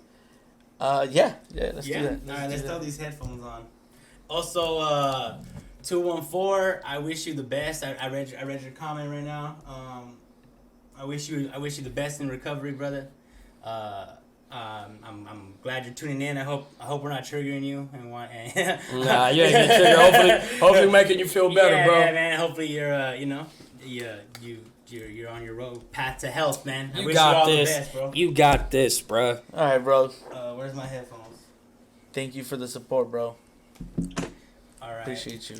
Yeah. Let's do that. All right, let's throw these headphones on. Also, 214. I wish you the best. I read your comment right now. I wish you the best in recovery, brother. I'm glad you're tuning in. I hope we're not triggering you and want. Nah, you ain't getting triggered. Hopefully making you feel better, yeah, bro. Yeah, man. Hopefully you're you're on your road path to health, man. I wish you all the best, bro. You got this, bro. All right, bro. Where's my headphones? Thank you for the support, bro. All right. Appreciate you.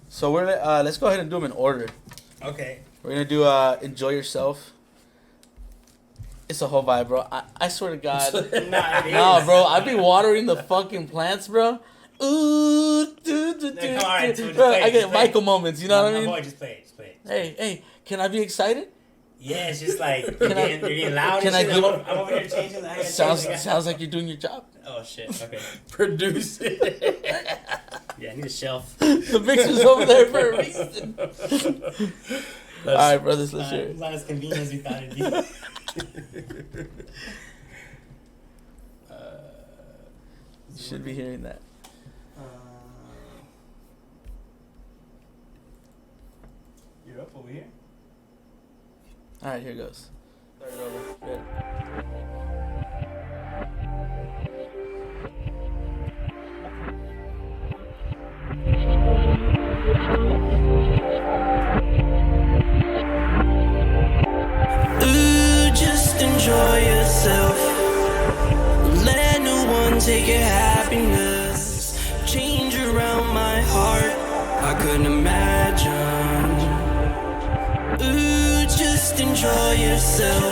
So we're let's go ahead and do them in order. Okay. We're gonna do Enjoy Yourself. It's a whole vibe, bro. I swear to God. Nah, bro. I be watering the fucking plants, bro. Ooh, bro, I get Michael moments. You know what I mean? Boy, just play it. Hey, can I be excited? Yeah, it's just like you're getting loud. Can and I shit. give? I'm over here changing. Sounds like you're doing your job. Oh shit. Okay. Produce it. Yeah, I need a shelf. The mixer's over there for a reason. All right, brothers, let's hear it. It's not as convenient as we thought it'd be. You should be hearing that. You're up over here? All right, here goes. Start it over. Good. Ooh, just enjoy yourself. Let no one take your happiness. Change around my heart. I couldn't imagine. Ooh, just enjoy yourself.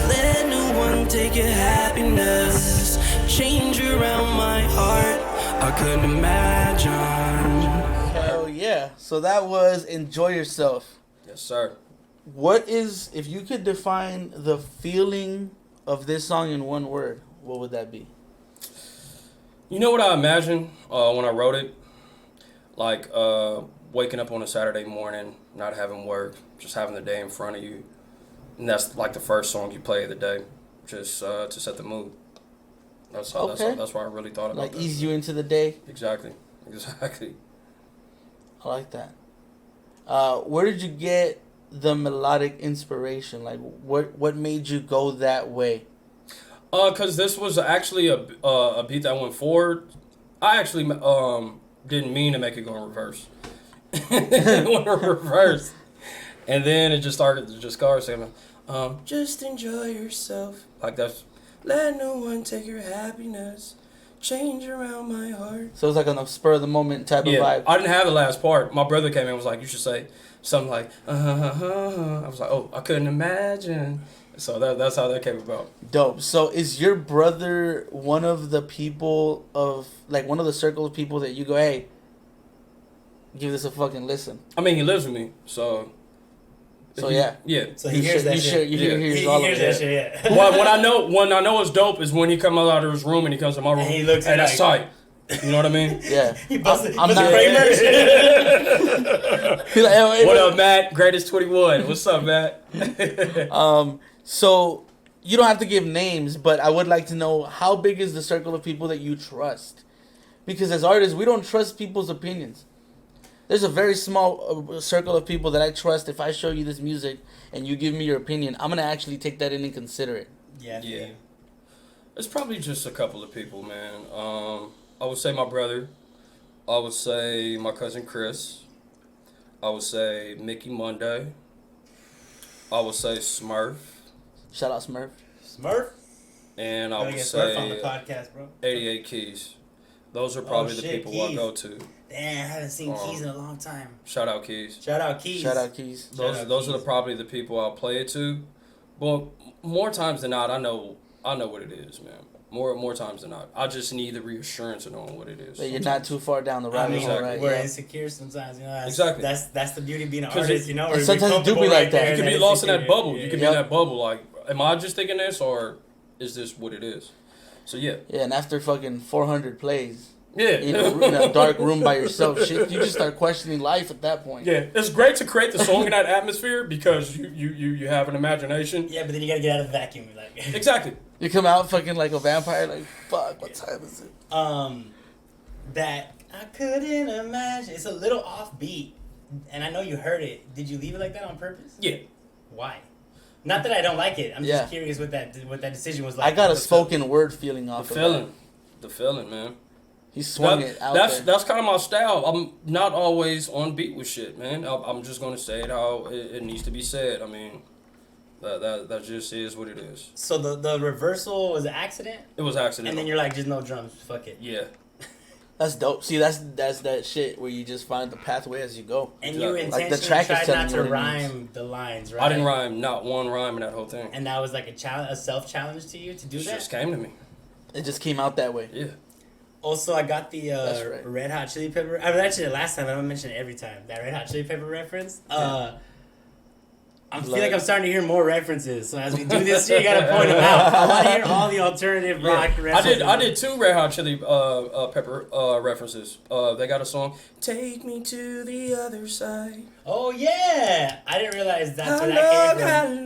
Let no one take your happiness. Change around my heart. I couldn't imagine. Hell yeah. So that was Enjoy Yourself. Yes, sir. What is, if you could define the feeling of this song in one word, what would that be? You know what I imagined when I wrote it? Like waking up on a Saturday morning, not having work, just having the day in front of you. And that's like the first song you play of the day, just to set the mood. That's why I really thought about Like that. ease you into the day? Exactly. I like that. Where did you get the melodic inspiration? Like, what made you go that way? Cause this was actually a beat that went forward. I actually didn't mean to make it go in reverse. It went in reverse, and then it just started to just go saying, "Just enjoy yourself." Like that's, let no one take your happiness. Change around my heart. So it was like on a spur of the moment type of vibe. I didn't have the last part. My brother came in and was like, "You should say something like, I was like, "Oh, I couldn't imagine." So that's how that came about. Dope. So is your brother one of the people of, like, one of the circle of people that you go, hey, give this a fucking listen? I mean, he lives with me, so. Yeah. Yeah. So he hears that shit. He He hears all of hears it. that shit, yeah. Well, when I know it's dope is when he comes out of his room and he comes to my room. And he looks hey, that's like- tight. You know what I mean? Yeah. He busted I'm not- Kramer. He's like, hey, What up, Matt? Greatest 21. What's up, Matt? So you don't have to give names, but I would like to know, how big is the circle of people that you trust? Because as artists, we don't trust people's opinions. There's a very small circle of people that I trust. If I show you this music and you give me your opinion, I'm going to actually take that in and consider it. Yeah. Yeah. It's probably just a couple of people, man. I would say my brother. I would say my cousin Chris. I would say Mickey Munday. I would say Smurf. Shout out Smurf. Smurf. And I Gotta would get Smurf on the say podcast, bro. 88 Keys. Those are probably the shit, people Keys. I go to. Damn, I haven't seen Keys in a long time. Shout out Keys. Shout out Keys. Shout out Keys. Those are probably the people I'll play it to. But more times than not, I know what it is, man. More times than not. I just need the reassurance of knowing what it is. That you're not too far down the I rabbit mean, hole, right? we're Yeah. insecure sometimes, you know. Exactly. That's the beauty of being an 'Cause artist, you know. and sometimes it do be like that. You can be lost in that bubble. You can be in Yep. that bubble. Like, am I just thinking this, or is this what it is? So yeah. Yeah, and after fucking 400 plays, Yeah. in a dark room by yourself, shit, you just start questioning life at that point. Yeah, it's great to create the song in that atmosphere because you have an imagination. Yeah, but then you gotta get out of the vacuum, like. Exactly. You come out fucking like a vampire, like, fuck, what time is it? That I couldn't imagine. It's a little offbeat, and I know you heard it. Did you leave it like that on purpose? Yeah. Why? Not that I don't like it. I'm Yeah. just curious what that decision was like. I got a spoken word feeling The off of feeling. that. The feeling, man. He swung it out there. That's kind of my style. I'm not always on beat with shit, man. I'm just gonna say it how it needs to be said. I mean, that just is what it is. So the reversal was an accident, It was accidental. and then you're like, just no drums, fuck it. Yeah. That's dope. See, that's that shit where you just find the pathway as you go. And you Exactly. Like the intentionally track is tried telling not you to what it rhyme the lines, right? I didn't rhyme not one rhyme in that whole thing. And that was like a self challenge to you to do It that. just came to me. It just came out that way. Yeah. Also, I got the That's right. Red Hot Chili Pepper. I mentioned it last time. I don't mention it every time. That Red Hot Chili Pepper reference. I feel like I'm starting to hear more references. So as we do this shit, you gotta point them out. I want to hear all the alternative rock references. I did 2 Red Hot Chili Pepper references. They got a song, "Take Me to the Other Side." Oh yeah, I didn't realize that's where that came from.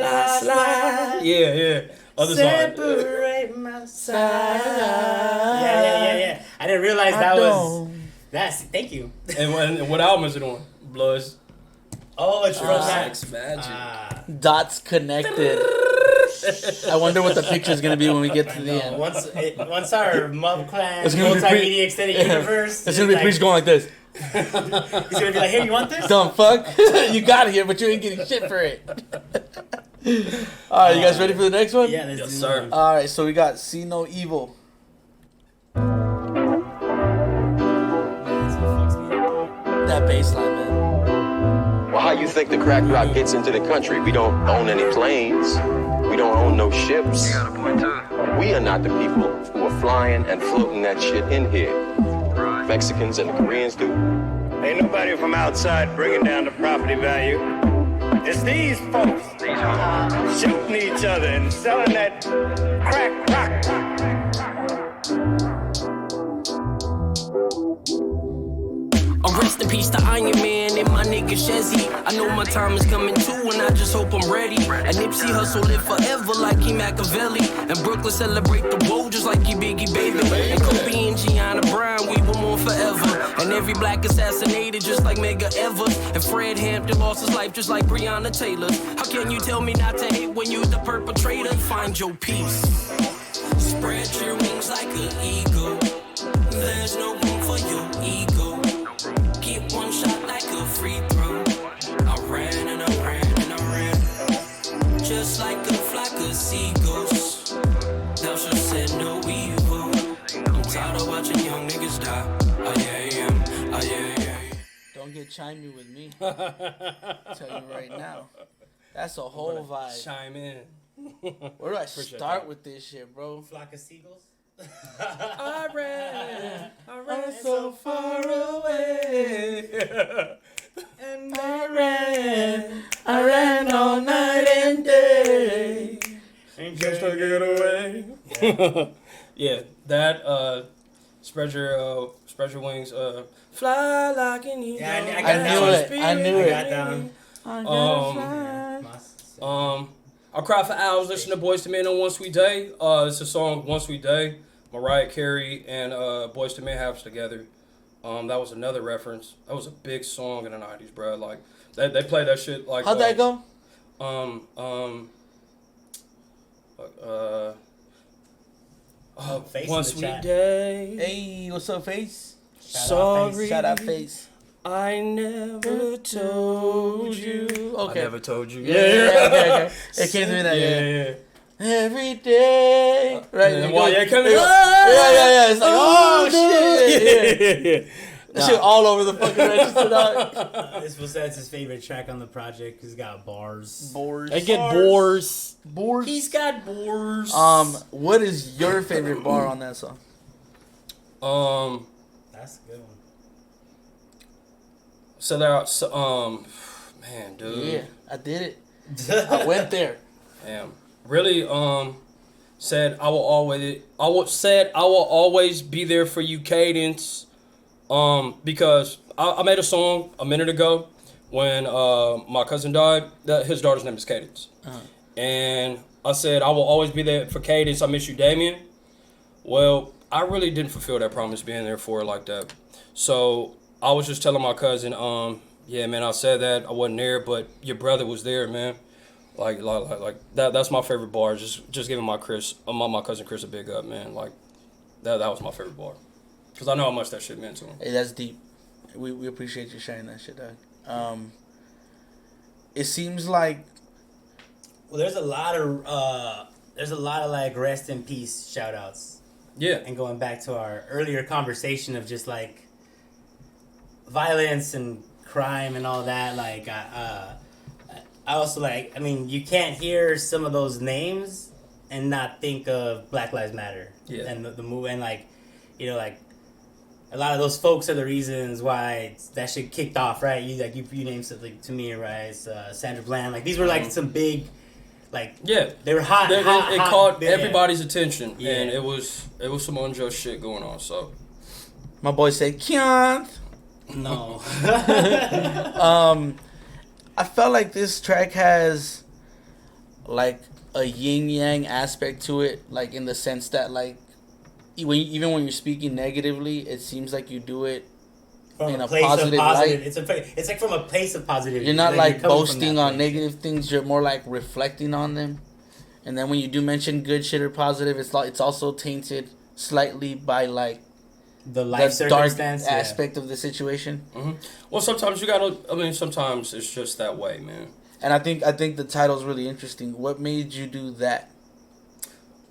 Last line. Yeah. Other side. Separate my side. Yeah. I didn't realize that was. That's. Thank you. And what album is it on? Bloods. Oh, it's from that. Sex Magic. Dots connected. I wonder what the picture's gonna be when we get to the end. Once our MMUp clan It's gonna be multimedia extended universe. It's gonna be like, Preach going like this. He's gonna be like, "Hey, you want this?" Dumb fuck. You got it here, but you ain't getting shit for it. Alright, you guys ready for the next one? Yeah, let's Yes, do sir. it. Alright, so we got See No Evil. That bass line, man. Well, how you think the crack rock gets into the country? We don't own any planes. We don't own no ships. You got a point too. We are not the people who are flying and floating that shit in here. Right. Mexicans and the Koreans do. Ain't nobody from outside bringing down the property value. It's these folks shooting each other and selling that crack rock. Rest in peace to Iron Man and my nigga Shezzy. I know my time is coming too, and I just hope I'm ready. And Nipsey Hussle live forever like he Machiavelli. And Brooklyn celebrate the woe just like he Biggie Baby. And Kobe and Gianna Brown, we were more forever. And every black assassinated just like Medgar Evers. And Fred Hampton lost his life just like Breonna Taylor. How can you tell me not to hate when you're the perpetrator? Find your peace. Spread your wings like an eagle. There's no room for your ego. Get one shot like a free throw. I ran and I ran and I ran. Just like a flock of seagulls. Thou shalt said no evil. I'm tired of watching young niggas die. Don't get chimey with me. I'll tell you right now. That's a whole vibe. Chime in. Where do I start with this shit, bro? Flock of seagulls. I ran so far away. And I ran all night and day. Just to get away. Yeah, that spread your wings, fly like an eagle. Yeah, I got I that knew one. it. I knew I it. got that one. I cried for hours listening to Boyz II Men on One Sweet Day. It's a song, One Sweet Day. Mariah Carey and Boyz II Men have together. That was another reference. That was a big song in the 90s, bro. Like they played that shit like. How'd that go? Face One in the Sweet chat. Day. Hey, what's up, Face? Sorry, Shout out, Face. I never told you. Okay. I never told you. Okay. It came to me that Yeah. every day. Right. And while you're coming Yeah. It's like, oh, shit. Yeah. That shit all over the fucking register, dog. This was his favorite track on the project. He's got bars. Bores. I get bores. Bores. He's got bars. What is your favorite bar on that song? That's a good one. So there, man, dude. Yeah, I did it. I went there. Damn. Really, said I will always be there for you, Cadence. Because I made a song a minute ago when my cousin died. His daughter's name is Cadence. And I said I will always be there for Cadence. I miss you, Damien. Well, I really didn't fulfill that promise being there for her like that. So I was just telling my cousin, Yeah, man, I said that. I wasn't there, but your brother was there, man. Like that. That's my favorite bar. Just giving my cousin Chris a big up, man. Like that was my favorite bar. Cause I know how much that shit meant to him. Hey, that's deep. We appreciate you sharing that shit, dog. It seems like Well, there's a lot of like rest in peace shout outs. Yeah. And going back to our earlier conversation of just like violence and crime and all that, like I also like, I mean, you can't hear some of those names and not think of Black Lives Matter. Yeah. And the move, and like, you know, like a lot of those folks are the reasons why that shit kicked off, right? You named something to me, right? It's, Sandra Bland. Like these were like some big, like they were hot. It caught everybody's attention, Yeah. and it was some unjust shit going on. So my boy said, "Can't." No. I felt like this track has like a yin yang aspect to it, like in the sense that like even when you're speaking negatively, it seems like you do it From in a place positive of light. It's like from a place of positivity. You're not like you're coming from boasting that on place. negative things. You're more like reflecting on them. And then when you do mention good shit or positive, it's also tainted slightly by like the life the dark circumstance aspect of the situation. Mm-hmm. Well, sometimes you gotta. I mean, sometimes it's just that way, man. And I think the title's really interesting. What made you do that?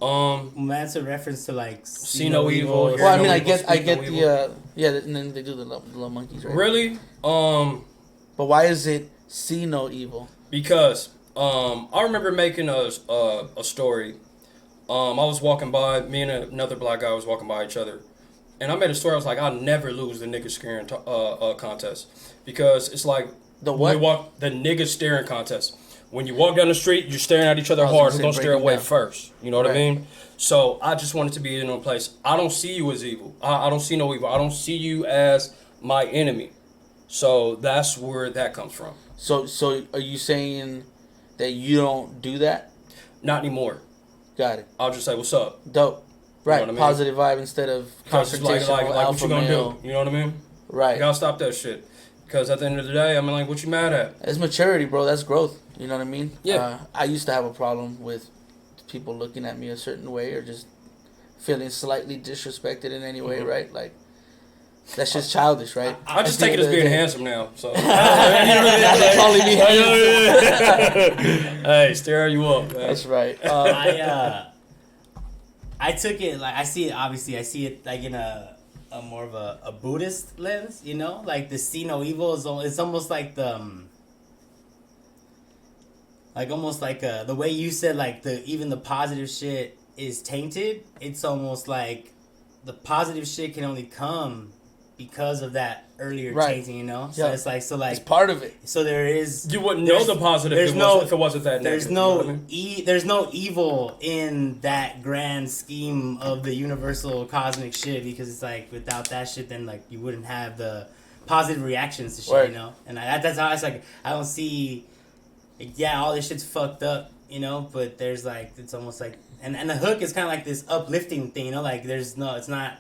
That's a reference to like See No Evil. Well, I mean, No I Evil, get Speak No the yeah, and then they do the little monkeys, right? Really? But why is it See No Evil? Because I remember making a story. I was walking by, me and another black guy was walking by each other, and I made a story. I was like, I'll never lose the nigga staring contest, because it's like the what? The nigga staring contest. When you walk down the street, you're staring at each other hard. Who's gonna stare away first? You know what I mean? So I just wanted to be in a place. I don't see you as evil. I don't see no evil. I don't see you as my enemy. So that's where that comes from. So are you saying that you don't do that? Not anymore. Got it. I'll just say, what's up? Dope. Right. You know what I mean? Positive vibe instead of confrontational, like what alpha you gonna male. do? You know what I mean? Right. You gotta stop that shit. Because at the end of the day, I mean, like, what you mad at? It's maturity, bro. That's growth. You know what I mean? Yeah. I used to have a problem with people looking at me a certain way or just feeling slightly disrespected in any way, right? Like, that's just childish, right? I just take it as being handsome now. So. That's calling me handsome. Hey, stir you up, man. That's right. I took it like I see it like in a more of a Buddhist lens, you know, like the see no evil it's almost like the the way you said like even the positive shit is tainted. It's almost like the positive shit can only come because of that earlier tainting, you know. So it's like it's part of it. So there is you wouldn't know the positive if it wasn't that negative. There's no there's no evil in that grand scheme of the universal cosmic shit, because it's like without that shit, then like you wouldn't have the positive reactions to shit, you know. And that's how it's like I don't see. Yeah, all this shit's fucked up, you know. But there's like it's almost like and the hook is kind of like this uplifting thing, you know. Like it's not.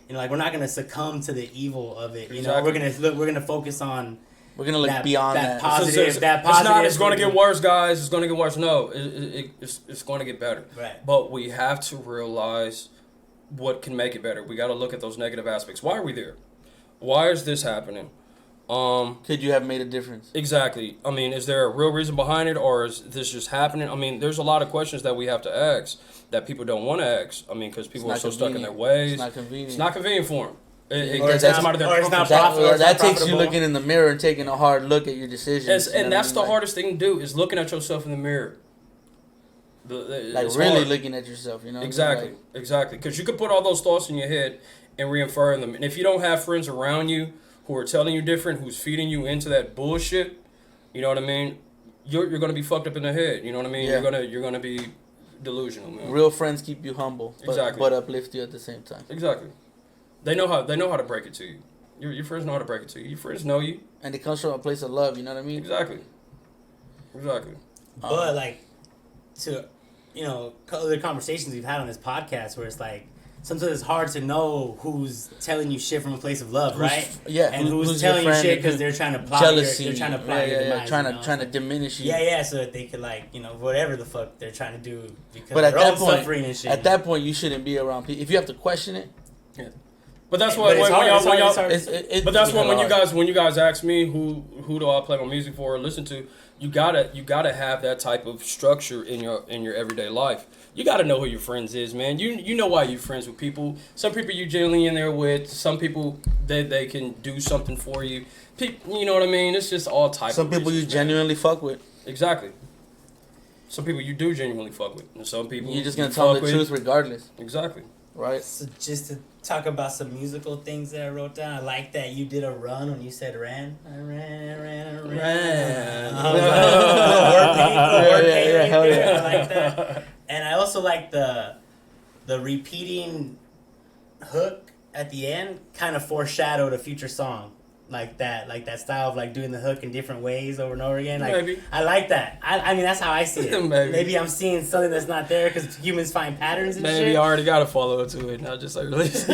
You know, like we're not gonna succumb to the evil of it. You know, we're gonna focus on. We're gonna look beyond that. Positive. It's gonna get worse, guys. It's gonna get worse. No, it's gonna get better. Right. But we have to realize what can make it better. We got to look at those negative aspects. Why are we there? Why is this happening? Could you have made a difference? Exactly. I mean, is there a real reason behind it, or is this just happening? I mean, there's a lot of questions that we have to ask that people don't want to ask. I mean, because people are so stuck in their ways. It's not convenient. It's not convenient for them. That takes you looking in the mirror and taking a hard look at your decisions. And that's the hardest thing to do, is looking at yourself in the mirror. Like really looking at yourself, you know? Exactly. Because you could put all those thoughts in your head and reinfer them. And if you don't have friends around you who are telling you different, who's feeding you into that bullshit, you know what I mean? You're gonna be fucked up in the head. You know what I mean? Yeah. You're gonna be delusional, man. Real friends keep you humble, Exactly. but uplift you at the same time. Exactly. They know how to break it to you. Your friends know how to break it to you. Your friends know you. And it comes from a place of love. You know what I mean? Exactly. But like to, you know, other conversations we've had on this podcast where it's like sometimes it's hard to know who's telling you shit from a place of love, right? Yeah, and who's your telling you friend shit and because they're trying to plot jealousy. They're trying to plot your demise, trying to diminish you. Yeah, so that they could like whatever the fuck they're trying to do because But of at their that own point, suffering and shit. at that point, you shouldn't be around people. If you have to question it, Yeah. But that's But why it's when hard, y'all, it's hard, when it's y'all hard. it's but that's why hella hard. when you guys ask me who do I play my music for or listen to, you gotta have that type of structure in your everyday life. You gotta know who your friends is, man. You know why you're friends with people. Some people you genuinely in there with. Some people they can do something for you. You know what I mean? It's just all types. some people you genuinely fuck with. Exactly. Some people you do genuinely fuck with, and some people You're just gonna you tell them fuck the with. truth regardless, Exactly. right? So just to talk about some musical things that I wrote down, I like that you did a run when you said ran. I ran. Yeah, hell yeah. I like that. And I also like the repeating hook at the end kind of foreshadowed a future song. Like that style of like doing the hook in different ways over and over again. Like, Maybe. I like that. I mean, that's how I see it. Maybe. I'm seeing something that's not there because humans find patterns and Maybe shit. I already got a follow to it, not just like release.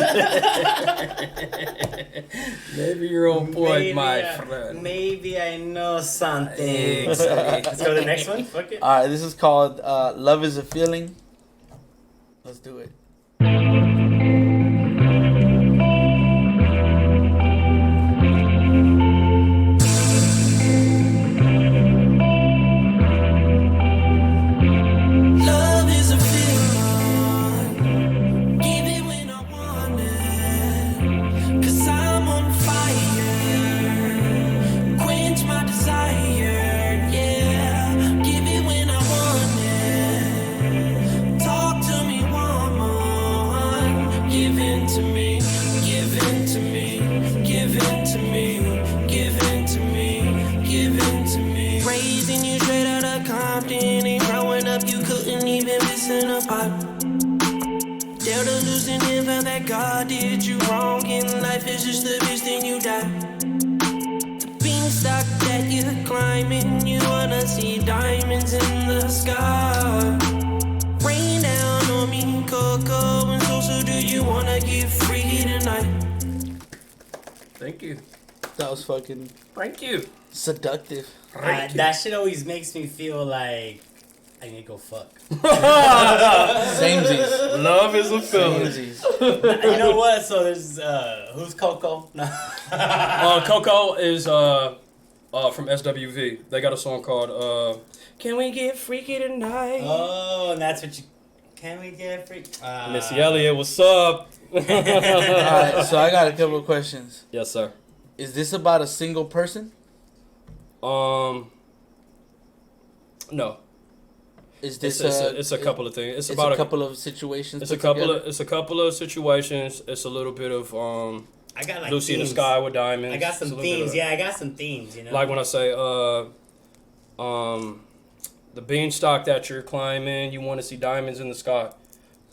Maybe you're on point, my friend. Maybe I know something. Exactly. Let's go to the next one. Fuck it. All right, this is called "Love Is a Feeling." Let's do it. Love is a feeling. Give it when I want it. 'Cause I'm on fire. Quench my desire. Yeah. Give it when I want it. Talk to me one more. Give in to me. Give in to me. Give in to me. Give in to me. Give in to me. Raising you straight out of Compton. Ain't growing up, you couldn't even listen a pop. They're the losing info that God did you wrong in life. Is just the bitch, then you die. The beanstalk that you're climbing, you wanna see diamonds in the sky. Rain down on me, Coco and Sosa. Do you wanna get freaky tonight? Thank you. That was fucking Thank you. seductive. That shit always makes me feel like I need to go fuck. Samesies. Love is a feeling. Samesies. You know what? So there's who's Coco? No. Coco is from SWV. They got a song called "Can We Get Freaky Tonight?" Oh, and that's what you. Can we get free? Missy Elliott, what's up? All right, so I got a couple of questions. Yes, sir. Is this about a single person? No. Is this It's a couple of things. It's it's about a couple of situations? It's put a couple together? of situations. It's a little bit of I got like Lucy in the themes. Sky with Diamonds. I got It's a some little bit themes. of- Yeah, I got some themes. You know. Like when I say the beanstalk that you're climbing, you want to see diamonds in the sky.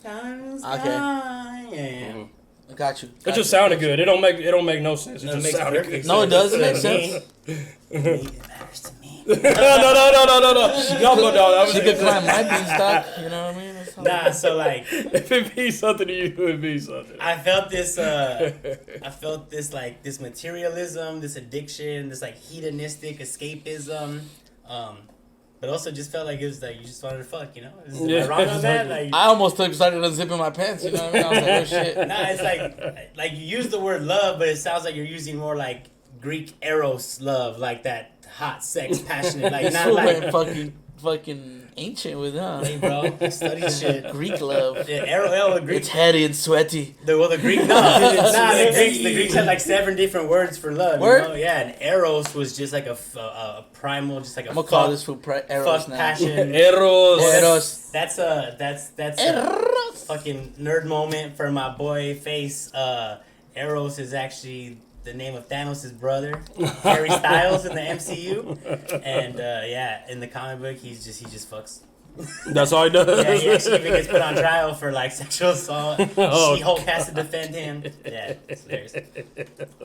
Diamonds, Okay. Yeah. Mhm. I got you. It just sounded good. It don't make no sense. It No, it just makes sounded perfect good. No, it doesn't make To sense. me, it matters to me. no. Y'all go down. That was She could climb my beanstalk. You know what I mean? That's all. Nah, so like If it be something to you, it would be something. I felt this like this materialism, this addiction, this like hedonistic escapism, but also just felt like it was like you just wanted to fuck, you know? Am I wrong on that? Like, I almost started unzipping my pants. You know what I mean? I was like, oh shit. nah, it's like you use the word love, but it sounds like you're using more like Greek eros love, like that hot sex, passionate, like This not fool like. went fucking ancient with it, huh? Hey, bro, I study shit. Greek love. Yeah, Greek. It's heady and sweaty. The Greek, the Greeks had like 7 different words for love. Word? You know? Yeah, and eros was just like a primal, just like a I'm gonna call this for Eros fuck now. passion. Eros. Eros. That's a fucking nerd moment for my boy Face. Eros is actually the name of Thanos' brother, Harry Styles in the MCU, and yeah, in the comic book he just fucks. That's all he does. Yeah, he actually even gets put on trial for like sexual assault. Oh, She-Hulk has to defend him. Yeah, it's hilarious.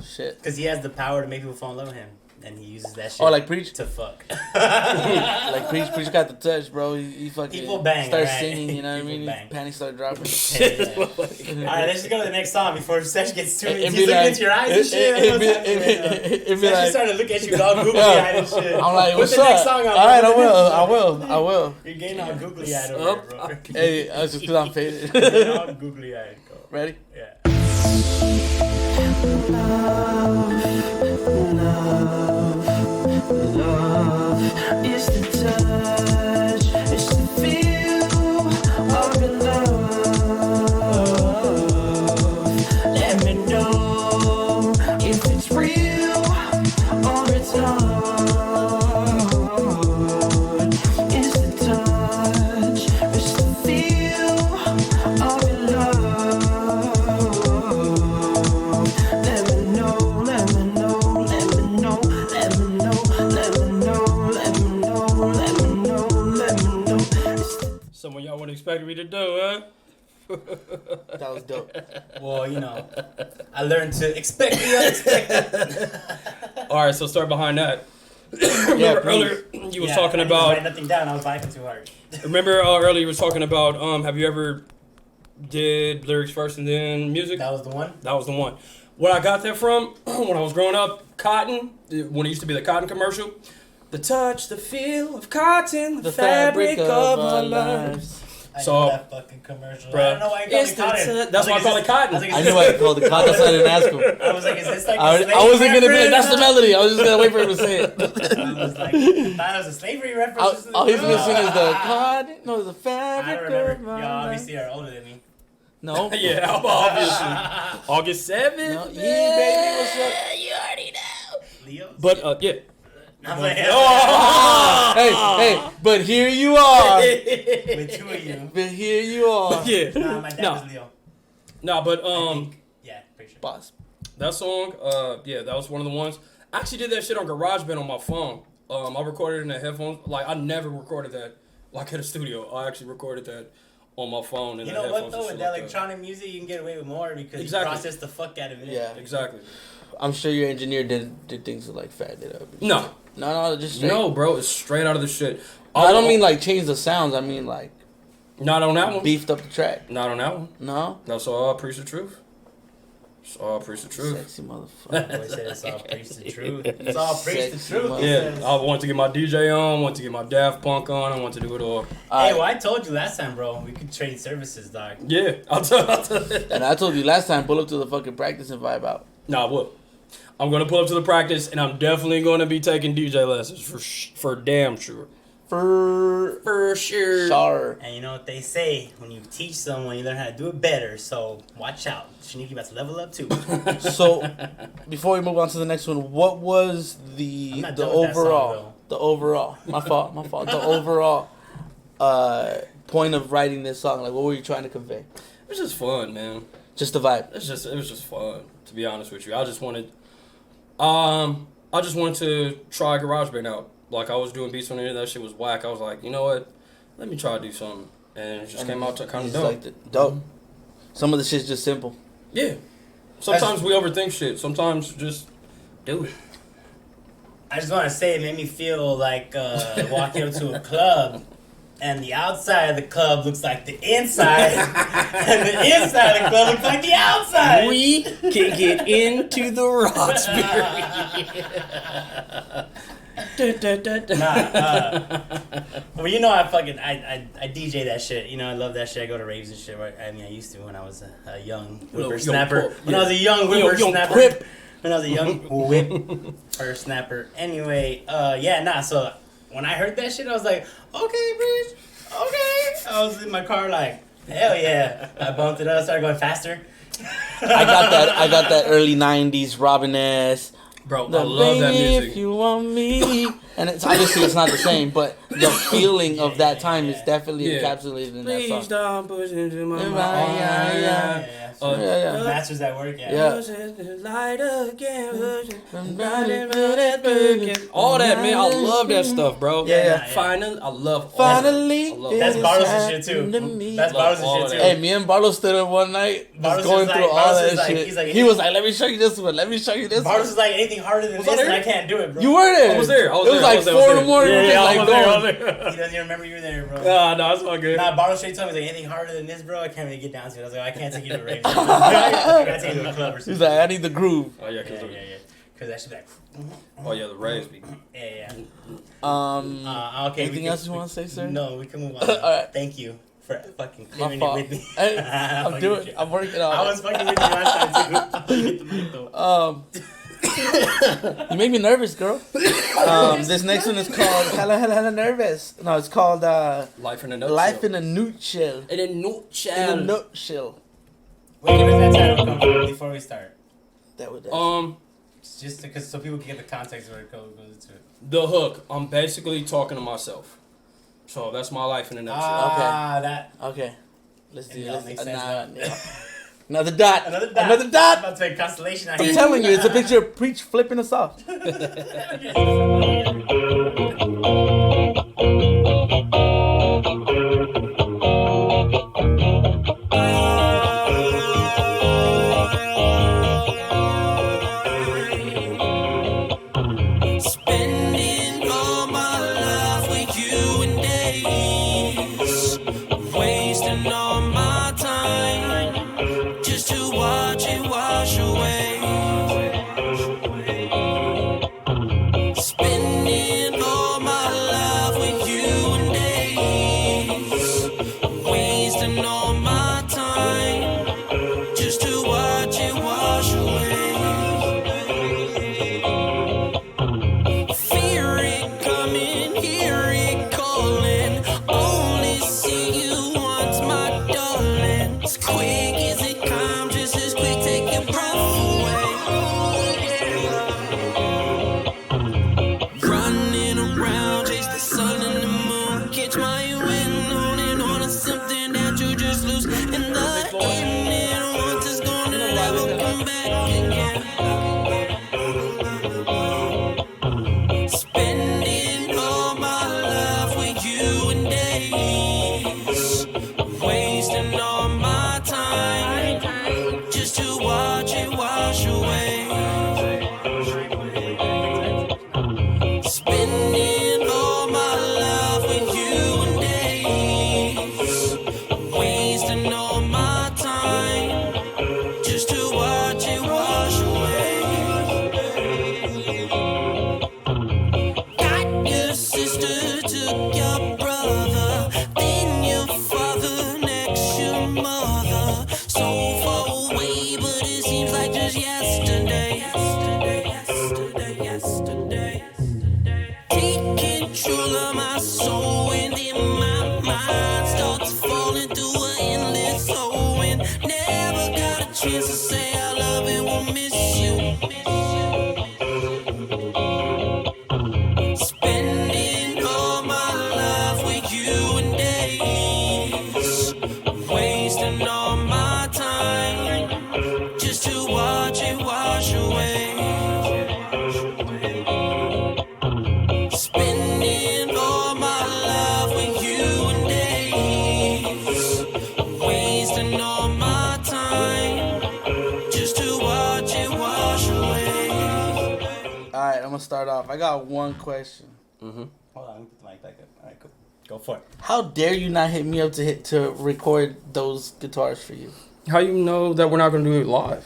Shit. Because he has the power to make people fall in love with him. and he uses that shit. Oh, like Preach? to fuck. Like Preach got the touch, bro. He fucking People bang, starts right? singing. You know what I People mean? bang. Panties start dropping. All right, let's just go to the next song before Sesh gets too. It'd He's be looking like- into your eyes and shit. it'd be- What's happening right now? it'd be Sesh like- just started to look at you all googly eyed and shit. I'm like, Put what's the next up? song on. All right, Put I the will. next I will. You're getting all googly eyed over there, bro. Hey, that's just because I'm faded. You're getting all googly eyed. Go. Ready? Yeah. It's the touch, it's the feel of your love. Let me know if it's real or it's not. It's the touch, it's the feel of your love. Let me know, let me know, let me know, let me know, let me know, let me know, let me know, let me know. Someone y'all wouldn't expect me to do, huh? That was dope. Well, you know, I learned to expect the unexpected. All right, so start behind that. Yeah, Remember please. earlier you was Yeah, talking I didn't about. write nothing down. I was vibing too hard. Remember earlier you was talking about. Have you ever did lyrics first and then music? That was the one. That was the one. Where I got that from, when I was growing up, Cotton, when it used to be the Cotton commercial, the touch, the feel of cotton, the fabric of our lives. I So, know that fucking commercial. bruh, I don't know why you call it's it cotton. the that's why I call it Cotton. I knew I called the cotton, so I didn't ask him. I was like, is this like I a wasn't gonna be like, reference? that's the melody. I was just gonna wait for him to say it. I was like, I thought it was a slavery reference. All he's gonna sing is the cotton, no, the I fabric don't remember. of my Y'all life. obviously are older than me. No. Yeah, obviously. August 7th. No, yeah, baby, what's up? You already know. Leo. But, yeah. I'm like, Hey, but here you are. with two of you. But here you are. Yeah. Nah, my dad No. was Leo. No, but, I think. Yeah, pretty sure. Boss. that song, yeah, that was one of the ones. I actually did that shit on GarageBand on my phone. I recorded it in the headphones. Like, I never recorded that, like, at a studio. I actually recorded that on my phone in You the know headphones what though? and With shit that like electronic music, you can get away with more because Exactly. you process the fuck out of it. Yeah. that. Exactly. I'm sure your engineer did things to like fat it up. No. No, just straight. No, bro, it's straight out of the shit. I don't mean like change the sounds. I mean like Not on that one. beefed up the track. Not on that one. No. That's all Preach the Truth. It's all Preach the Truth. Sexy motherfucker. Boy said it's all preach the truth. It's all preach the Sexy truth. Yeah, I want to get my DJ on, want to get my Daft Punk on, I want to do it all. Hey, well, I told you last time, bro. We could trade services, dog. Yeah, I'll tell And I told you last time, pull up to the fucking practice and vibe out. Nah, I will. I'm going to pull up to the practice, and I'm definitely going to be taking DJ lessons for damn sure. For sure. Sure. And you know what they say? When you teach someone, you learn how to do it better. So watch out. Shneaky about to level up too. So, before we move on to the next one, what was the I'm not the done with that song, overall my fault the overall point of writing this song? Like, what were you trying to convey? It was just fun, man. Just the vibe. It was just fun, to be honest with you. I just wanted to try GarageBand out. Like, I was doing beats on there, that shit was whack. I was like, you know what? Let me try to do something. And it just came out to kind of Just dope. like dope. Some of the shit's just simple. Yeah. Sometimes we overthink shit. Sometimes just do it. I just want to say it made me feel like walking up to a club and the outside of the club looks like the inside and the inside of the club looks like the outside. We can get into the Roxbury. Well, you know, I DJ that shit. You know, I love that shit. I go to raves and shit. Right? I mean, I used to when I was a young whippersnapper. When I was a young whippersnapper. When I was a young whippersnapper. Anyway, so when I heard that shit, I was like, okay, bitch, okay. I was in my car like, hell yeah. I bumped it up, started going faster. I got that early '90s Robin S. Bro, I love that music. If you want me, and it's obviously it's not the same, but the feeling of that time is definitely Yeah. encapsulated in that Please song. don't push into my Yeah, mind. yeah. Yeah. Masters at work. Yeah. Light again. All that, man. I love that stuff, bro. Yeah. Finally, I love all Finally, that. I love That's it Bartles is and shit too. happening. That's Bartles all and shit that. too. Hey, me and Bartles stood up one night, Bartles just going is through like- all Bartles that is like- shit. he's like- He was like, "Let me show you this one. Let me show you this Bartles one." is like anything harder than Was this, I and there? I can't do it, bro. You were there. I was there. It was like 4 in the morning. Yeah, we yeah, was I like was there. I going. was there. He doesn't even remember you were there, bro. Nah, no, it's all good. Nah, Bartles straight told me, he's like, anything harder than this, bro, I can't really get down to it. I was like, I can't take you to a rave. I gotta take you to a club or He's something. like, "I need the groove." Oh yeah, cause Yeah. Because that should be like, oh yeah, the raves be. yeah. Okay. Anything else you want to say, sir? No, we can move on. Alright. Thank you for fucking My clearing it fault. with me. Hey, I'm doing. I'm working on I it. was fucking with you last time too. You hit the mic though. You made me nervous, girl. This next one is called hella nervous. No, it's called Life in a nutshell. Life in a Nutshell. In a In a nutshell. nutshell. Wait, give us that title come from before we start. That would. Just because so people can get the context where it goes into it. The hook. I'm basically talking to myself. So that's my life in a nutshell. Ah, that. Okay. Let's do Yeah, this. makes sense now. Another dot. Another dot. Another I'm dot. about to make constellation out I'm here. telling you, it's a picture of Preach flipping us off. Spending all my life with you and days, wasting all my time just to watch it wash away. Spending all my life with you and days, wasting all my time just to watch it wash away. Fear it coming, hear it calling. Only see you once, my darling. As quick as it comes, just as quick, take your breath away. Running around, chase the sun and the moon. Catch my wind, holding on to something that you just lose. In the end, it once is gone and never come back again. Spending all my life with you and days, wasting all my time just to watch it wash away. Spending all my life with you and days, wasting all my time just to watch it wash away. Got your sister, took your brother, then your father, next your mother. So far away, but it seems like just yesterday. Take control of my soul, and in my mind starts falling through an endless hole. And never got a chance to say I love and will miss you. Spending all my life with you and days, wasting all my time just to watch it wash away. Spending all my life with you and days, wasting all my time just to watch it wash away. Alright, I'm gonna start off. I got one question. Hold on, let me put the mic back up. Alright, cool. Go for it. How dare you not hit me up to record those guitars for you? How you know that we're not gonna do it live?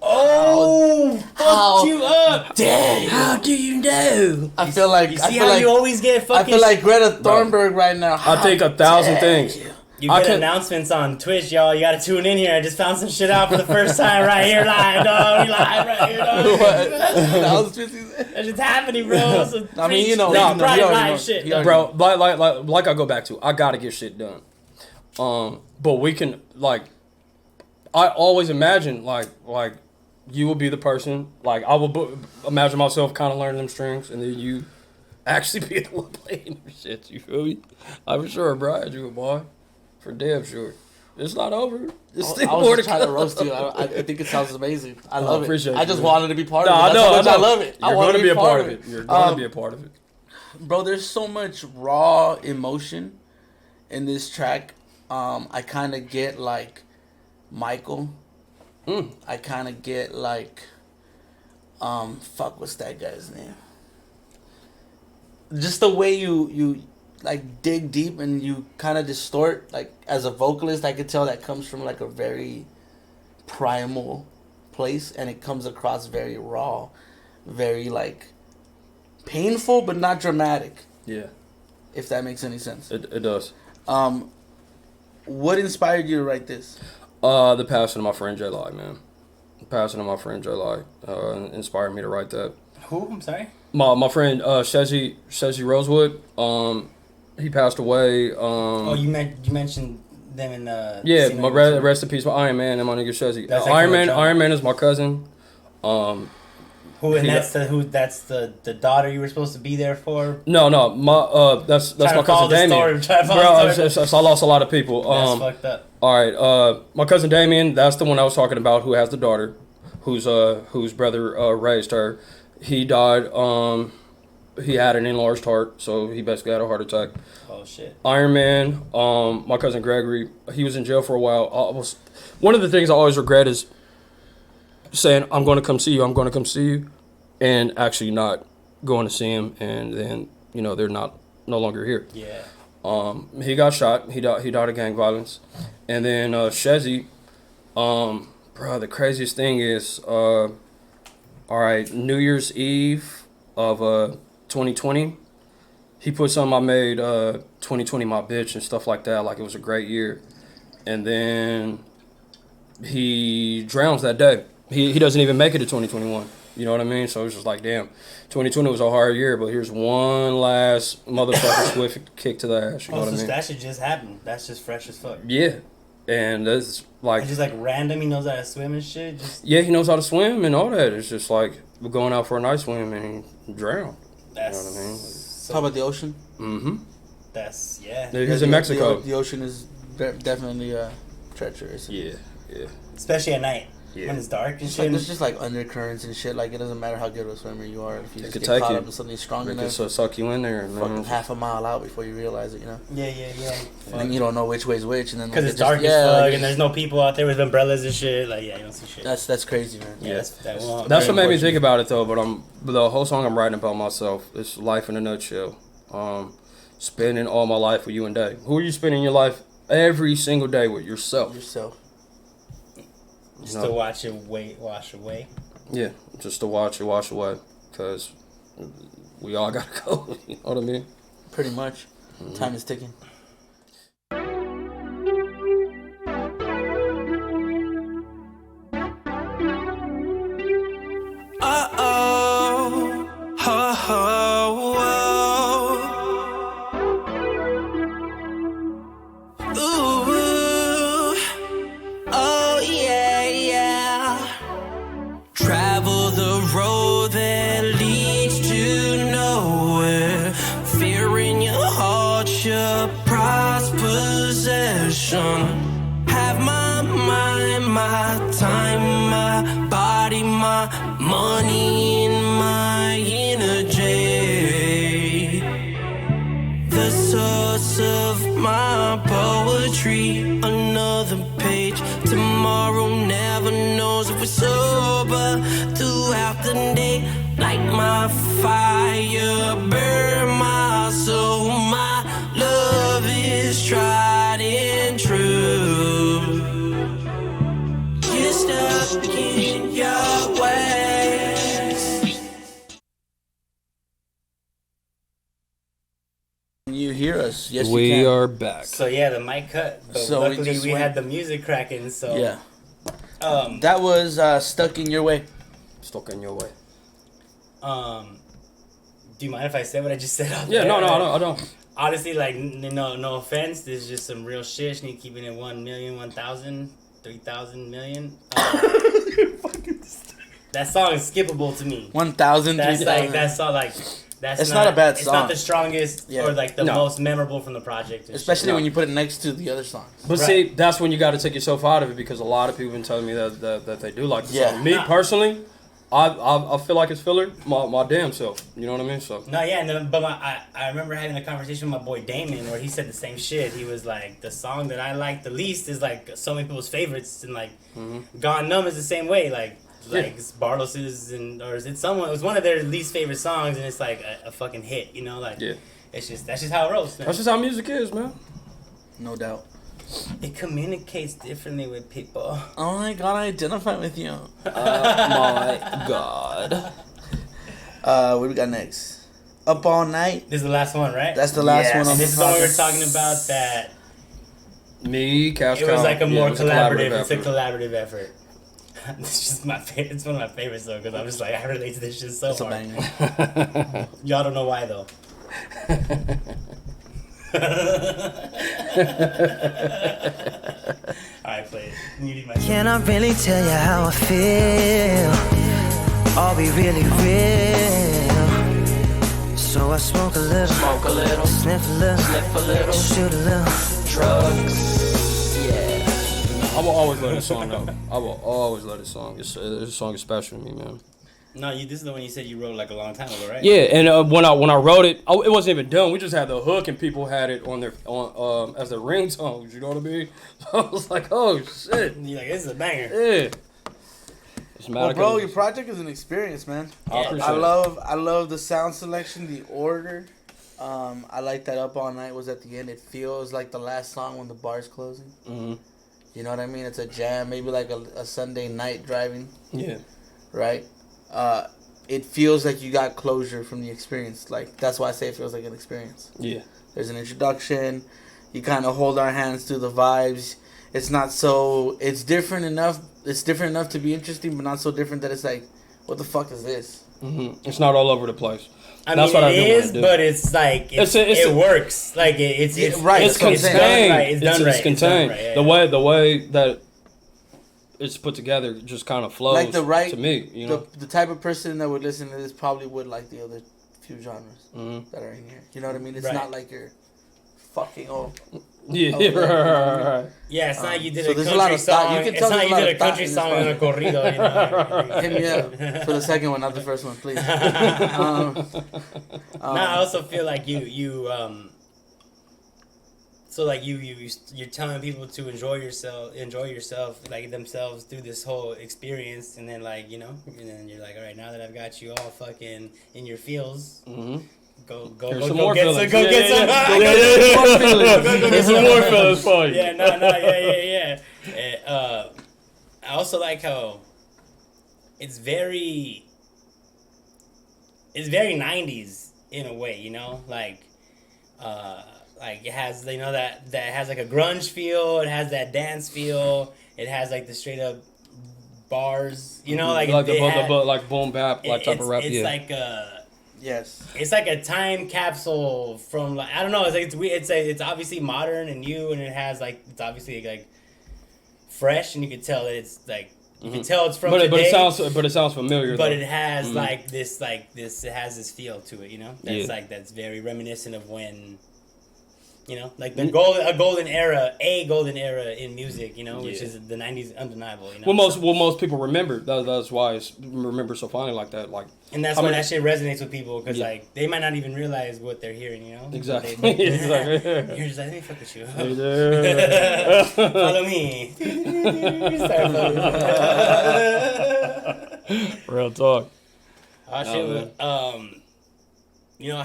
Oh, How fucked you up. dare you? How do you know? I feel like You I see feel how like you always get I fucking feel like Greta Thunberg right now. I think 1,000 things. You I get can- announcements on Twitch, y'all. You gotta tune in here. I just found some shit out for the first time right here live, dog. We live right here, dog. What? That was 50 Cent. That's just happening, bro. So I mean, you know, preach you know, pride you already live know. shit. You already Bro, like I go back to, I gotta get shit done. But we can, like, I always imagine like you will be the person, like I will imagine myself kind of learning them strings, and then you actually be the one playing your shit. You feel me? I'm for sure, bro. I had you, boy. For damn sure. It's not over. It's still I more was to just trying to come. roast you. I think it sounds amazing. I love it. appreciate I just you, wanted to be part of it. I That's know. how much I love it. You're going to be a part of it. You're going to be a part of it. Bro, there's so much raw emotion in this track. I kind of get like Michael. I kind of get like what's that guy's name? Just the way you like dig deep and you kind of distort. Like as a vocalist, I could tell that comes from like a very primal place, and it comes across very raw, very like painful but not dramatic. Yeah. If that makes any sense. It does. What inspired you to write this? The passing of my friend J. Lai, man. The passing of my friend J. Lai inspired me to write that. Who? I'm sorry? My friend Shezi Rosewood. He passed away. You mentioned them in the Yeah, scene my on YouTube. rest in peace, my Iron Man and my nigga Shezi. That's Iron Man is my cousin. That's the daughter you were supposed to be there for. No, that's my cousin Damien. I lost a lot of people. That's fucked up. All right, my cousin Damien, that's the one I was talking about who has the daughter, whose brother raised her. He died. He had an enlarged heart, so he basically had a heart attack. Oh shit. Iron Man, my cousin Gregory, he was in jail for a while. One of the things I always regret is saying I'm going to come see you, and actually not going to see him, and then they're no longer here. Yeah. He got shot. He died of gang violence, and then Shezi, bro, the craziest thing is, all right, New Year's Eve of 2020, he put something I made 2020 my bitch and stuff like that, like it was a great year, and then he drowns that day. He doesn't even make it to 2021. You know what I mean? So it's just like, damn, 2020 was a hard year, but here's one last motherfucking swift kick to the ass. You know what I mean? That should just happen. That's just fresh as fuck. Yeah, and that's like, And just like random, he knows how to swim and shit. yeah, he knows how to swim and all that. It's just like we're going out for a night swim and he drowned. That's, you know what I mean? Talk about the ocean. Mm-hmm. That's yeah. He's in Mexico. The ocean is definitely treacherous. Yeah. Especially at night. Yeah. When it's dark and It's shit. like, there's just like undercurrents and shit. Like it doesn't matter how good of a swimmer you are, if you just could get take caught you. up in something strong It enough, could suck you in there, fucking man. half a mile out before you realize it. Yeah. And then you don't know which way's which, and then Because like, it's dark just, as fuck, like, and there's no people out there with umbrellas and shit. Like, yeah, you don't see shit. that's crazy, man. Yeah, That's what made me think about it though. But the whole song I'm writing about myself. It's life in a nutshell. Spending all my life with you and Day. Who are you spending your life every single day with? Yourself. Just to watch it wash away. Yeah, just to watch it wash away. Because we all gotta go. You know what I mean? Pretty much. Time is ticking. Travel the road that leads to nowhere. Fear in your heart, your prized possession. Have my mind, my time, my body, my money, and my energy. The source of my poetry, another page. Tomorrow never knows if we're sober throughout the day. Light my fire, burn my soul. My love is tried and true. You're stuck in your ways. You hear us? Yes, you We can. are back. So yeah, the mic cut. But So we luckily just we went- had the music cracking. So Yeah. That That was Stuck in Your Way. Stuck in your way. do you mind if I say what I just said? Yeah, no, I don't. Honestly, like, no offense. This is just some real shit. Sneak keeping it 1 million, 1,000, 3,000 million. That song is skippable to me. 1,000, That's 3,000. like, that's all like, It's not a bad It's song. not the strongest Yeah. or like the No. most memorable from the project. and Especially shit. when you put it next to the other songs. But Right. see, that's when you got to take yourself out of it because a lot of people have been telling me that they do like the Yeah. song. Me personally, I feel like it's filler. My damn self. You know what I mean? So No, yeah, I remember having a conversation with my boy Damon where he said the same shit. He was like, the song that I like the least is like so many people's favorites, and like Gone Numb is the same way. Like it's Bartles's or is it someone? It was one of their least favorite songs, and it's like a fucking hit. You know, like yeah, that's just how it rolls. Man. that's just how music is, man. No doubt. It communicates differently with people. Oh my god, I identify with you. My God. What do we got next? Up All Night. This is the last one, right? That's the last Yes. one on And the this is the one we were project. talking about that Me, Cash it was Cow, like a more it was collaborative. It's a effort. collaborative effort. It's just my favorite. It's one of my favorites though, because I'm just like I relate to this shit so It's a hard. banger. Y'all don't know why though. Alright, play it. You need my Can I really tell you how I feel? Are we really real? So I smoke a little, sniff a little, shoot a little. I will always love this song though. I will always love this song. This song is special to me, man. No, this is the one you said you wrote like a long time ago, right? Yeah, and when I wrote it, it wasn't even done. We just had the hook, and people had it on as their ringtones. You know what I mean? So I was like, oh shit, You're like, this is a banger. yeah. It's Well, bro, your project is an experience, man. I appreciate I it. love the sound selection, the order. I like that Up All Night was at the end. It feels like the last song when the bar's closing. Mhm. You know what I mean? It's a jam, maybe like a Sunday night driving, Yeah. right? It feels like you got closure from the experience. Like that's why I say it feels like an experience. Yeah. There's an introduction. You kind of hold our hands through the vibes. It's not so. It's different enough. It's different enough to be interesting, but not so different that it's like, what the fuck is this? It's not all over the place. I That's mean, what I it do is, wanna do. but it's like it works. Like it's right. It's That's what I'm saying. contained. done right. It's done right. It's contained. It's done right, yeah, The way that it's put together just kind of flows Like the right to me. You know. the type of person that would listen to this probably would like the other few genres Mhm. that are in here. You know what I mean? It's Right. not like you're fucking Yeah. Okay. Right. Yeah, it's not like you did so a there's a lot country of thought. song. You can It's tell not there's like a you lot did a of thought country in this song and a corrido. You know? Hit me up for the second one, not the first one, please. Nah, I also feel like so like you're telling people to enjoy yourself like themselves through this whole experience, and then like and then you're like, all right, now that I've got you all fucking in your feels, go Here's some go more get feelings. some, go get some, Here's some more feelings for you. yeah, yeah. And, I also like how it's very 90s in a way, like it has that has like a grunge feel, it has that dance feel, it has like the straight up bars, like like boom bap like type of rap. It's Yeah. like Yes. it's like a time capsule from like I don't know. It's like it's obviously modern and new, and it has like it's obviously like fresh, and you can tell that it's like you can tell it's from but today. it sounds familiar. But though. it has like this it has this feel to it, That's Yeah. that's very reminiscent of when. Like the golden era in music, which is the 90s, undeniable, What most people remember. That's why it's remember so fondly like that. Like, and that's why that shit resonates with people, because like they might not even realize what they're hearing, Exactly. But you're Exactly. just like, let me fuck with you. Yeah. Follow me. Start following. Real talk. I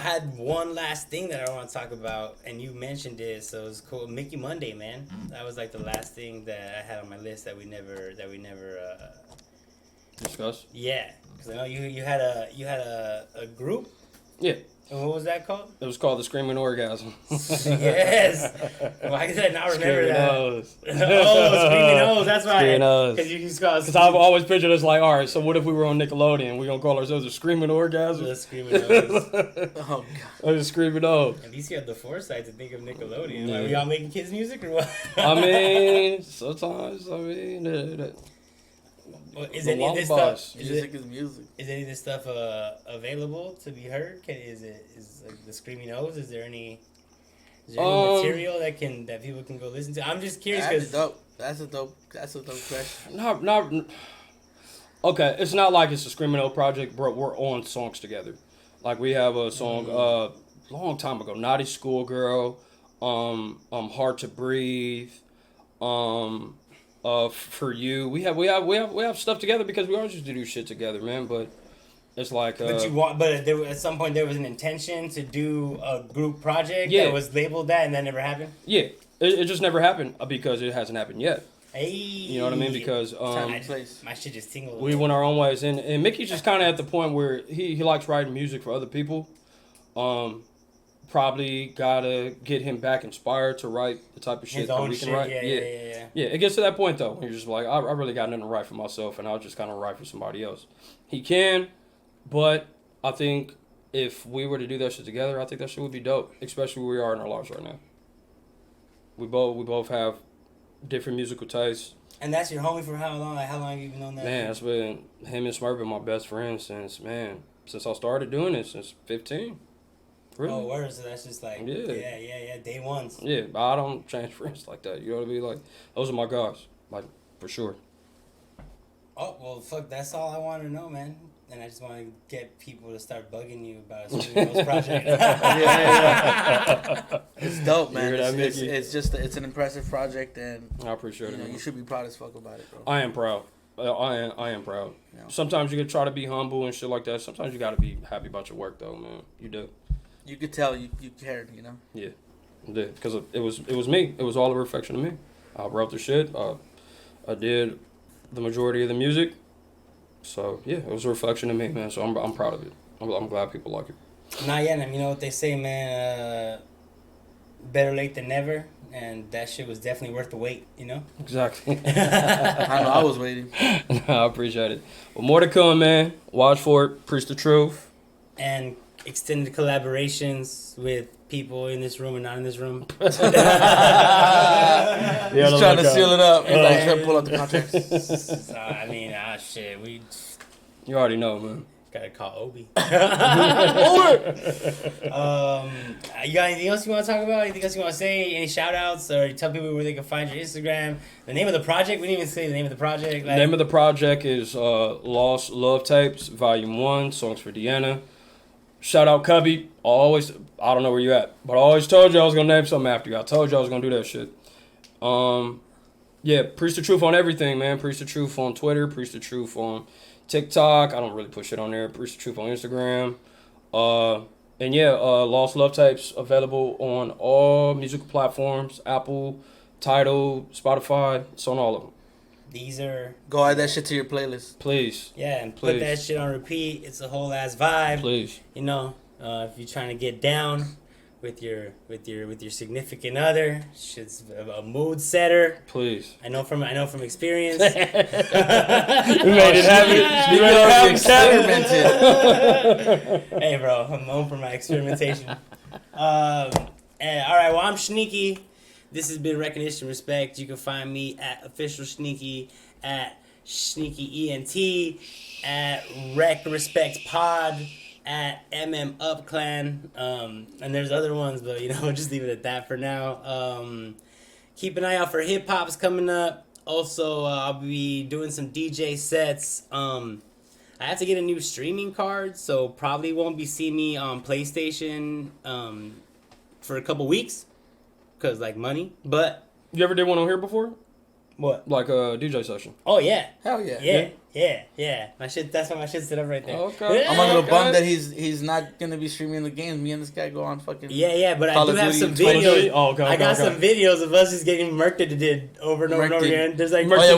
had one last thing that I want to talk about, and you mentioned it, so it's cool. Mickey Munday, man. That was like the last thing that I had on my list that we never Discuss. Yeah, because I know you had a group. Yeah. And what was that called? It was called the Screamin' Orgasm. Yes. Why did I not remember Screamin' that? O's. Screaming O's. That's right. Screamin' O's. Because I've always pictured us like, all right, so what if we were on Nickelodeon? We gonna call ourselves a Screamin' Orgasm? The Screaming O's. Oh God. A Screamin' O's. At least you had the foresight to think of Nickelodeon. Yeah. Like, were y'all making kids music or what? I mean, sometimes. Is The any of long this bus. stuff? Music is music. Is any of this stuff available to be heard? Is like the Screaming O's? Is there any material that people can go listen to? I'm just curious because That's a dope question. Not. Okay, it's not like it's a Screamin' O project, bro. We're on songs together. Like we have a song long time ago, Naughty Schoolgirl, Hard to Breathe, For You. We have stuff together because we always used to do shit together, man. But it's like. But at some point there was an intention to do a group project that was labeled that, and that never happened. Yeah, it just never happened because it hasn't happened yet. Hey, you know what I mean? Because my shit just tingled. We went our own ways, and Mickey's just kind of at the point where he likes writing music for other people. Probably gotta get him back inspired to write the type of shit that we can write. Yeah. It gets to that point though, when you're just like, I really got nothing to write for myself, and I'll just kind of write for somebody else. He can, but I think if we were to do that shit together, I think that shit would be dope, especially where we are in our lives right now. We both have different musical tastes. And that's your homie for how long? Like, how long have you been on that? Man, that's been him and Smurf been my best friends since I started doing it since 15. Really? Oh, word. So that's just like day ones. Yeah, but I don't change friends like that. You know what I mean? Like those are my guys, like for sure. Oh well, fuck. That's all I want to know, man. And I just want to get people to start bugging you about those projects. It's dope, man. It's It's an impressive project, and I appreciate it. You should be proud as fuck about it, bro. I am proud. I am proud. Yeah. Sometimes you can try to be humble and shit like that. Sometimes you got to be happy about your work, though, man. You do. You could tell you cared, you know. Yeah, I did, because it was me. It was all a reflection of me. I wrote the shit. I did the majority of the music. So yeah, it was a reflection of me, man. So I'm proud of it. I'm glad people like it. Not yet, man. You know what they say, man. Better late than never, and that shit was definitely worth the wait. You know. Exactly. I know. I was waiting. I appreciate it. Well, more to come, man. Watch for it. Preach the truth. And extended collaborations with people in this room and not in this room. He's trying to seal it up. He's like, trying to pull out the contracts. I mean, shit, You already know, man. Gotta call Obi. You got anything else you want to talk about? Anything else you want to say? Any shout outs? Or tell people where they can find your Instagram? The name of the project? We didn't even say the name of the project. The name of the project is Lost Love Tapes, Volume 1, Songs for DeAnna. Shout out Cubby. I don't know where you at, but I always told you I was going to name something after you. I told you I was going to do that shit. Yeah, Preach the Truth on everything, man. Preach the Truth on Twitter. Preach the Truth on TikTok. I don't really put shit on there. Preach the Truth on Instagram. And yeah, Lost Love Tapes available on all musical platforms. Apple, Tidal, Spotify. It's on all of them. These are... Go add that shit to your playlist. Please. Yeah, and put that shit on repeat. It's a whole ass vibe. Please. You know, if you're trying to get down with your significant other, shit's a mood setter. Please. I know from experience. We made it happen. Experimented. Hey, bro, I'm known for my experimentation. All right, well, I'm Shneaky. This has been Recognition Respect. You can find me at Official Shneaky, at Shneaky ENT, at Rec Respect Pod, at MMUp Clan, and there's other ones, but we'll just leave it at that for now. Keep an eye out for hip hop's coming up. Also, I'll be doing some DJ sets. I have to get a new streaming card, so probably won't be seeing me on PlayStation for a couple weeks. Cause money, but you ever did one on here before? What? Like a DJ session? Oh yeah. Hell yeah. Yeah. My shit. That's why my shit's set up right there. Okay. I'm a little bummed that he's not gonna be streaming the games. Me and this guy go on fucking. Yeah. But I do have some videos. I got some videos of us just getting murked over and over and over again. There's like murked. Yeah,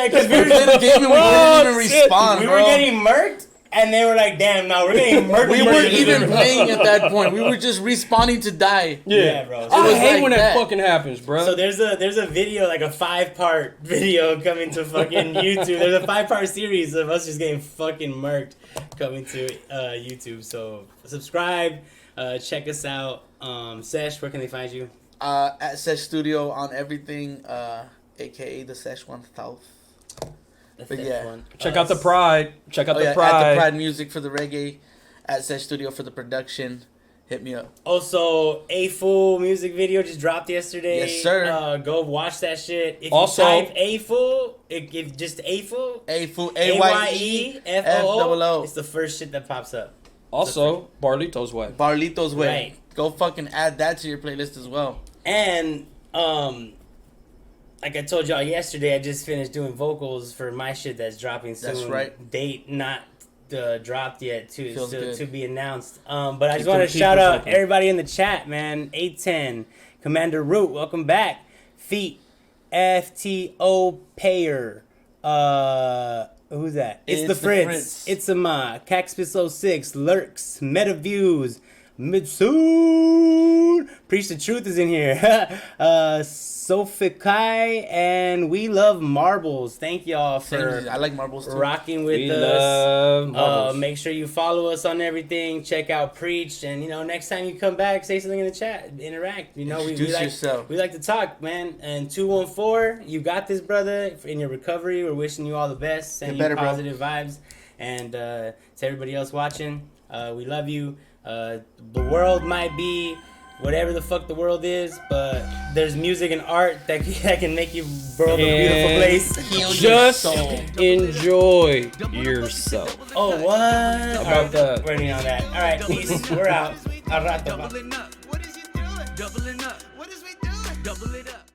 because we were playing the game and we didn't even respawn. We were getting murked. And they were like, damn, no, we're getting murdered. We weren't even playing at that point. We were just respawning to die. Yeah bro. So I hate when that fucking happens, bro. So there's a video, like a 5-part video coming to fucking YouTube. There's a 5-part series of us just getting fucking murked coming to YouTube. So subscribe, check us out. Sesh, where can they find you? At Sesh Studio on everything, aka the Sesh 1000. But yeah. one. Check out the Pride. Check out Oh, the yeah, Pride. at the Pride Music for the reggae, at Sesh Studio for the production. Hit me up. Also, A Fool music video just dropped yesterday. Yes, sir. Go watch that shit. If Also- you type A Fool, if just A Fool, A-Fool, AYEFOO, F-O-O. it's the first shit that pops up. Also, Barlito's Way. Barlito's Way. Right. Go fucking add that to your playlist as well. And like I told y'all yesterday, I just finished doing vocals for my shit that's dropping soon. That's right. Date not dropped yet, too, Feels good. to be announced. But I Keep just want them to shout keepers out open. everybody in the chat, man. 810, Commander Root, welcome back. Feet, FTO Payer. Who's that? It's the Fritz. It's a Caxpis 06, Lurks, MetaViews, Mitsun. Preach the Truth is in here. Sofikai, and We Love Marbles. Thank y'all for I like marbles too. rocking with We us. love marbles. Make sure you follow us on everything. Check out Preach, and next time you come back, say something in the chat, interact. We Introduce like yourself. we like to talk, man. And 214, you got this, brother. In your recovery, we're wishing you all the best. Sending better, you bro. positive vibes, and to everybody else watching, we love you. The world might be whatever the fuck the world is, but there's music and art that can make you world a beautiful place. Heal your Just soul. enjoy yourself. Oh, what? About that. Waiting on that. All right, peace. We're out. Al rato. Doubling up. What is you doing? Doubling up. What is we doing? Double it up.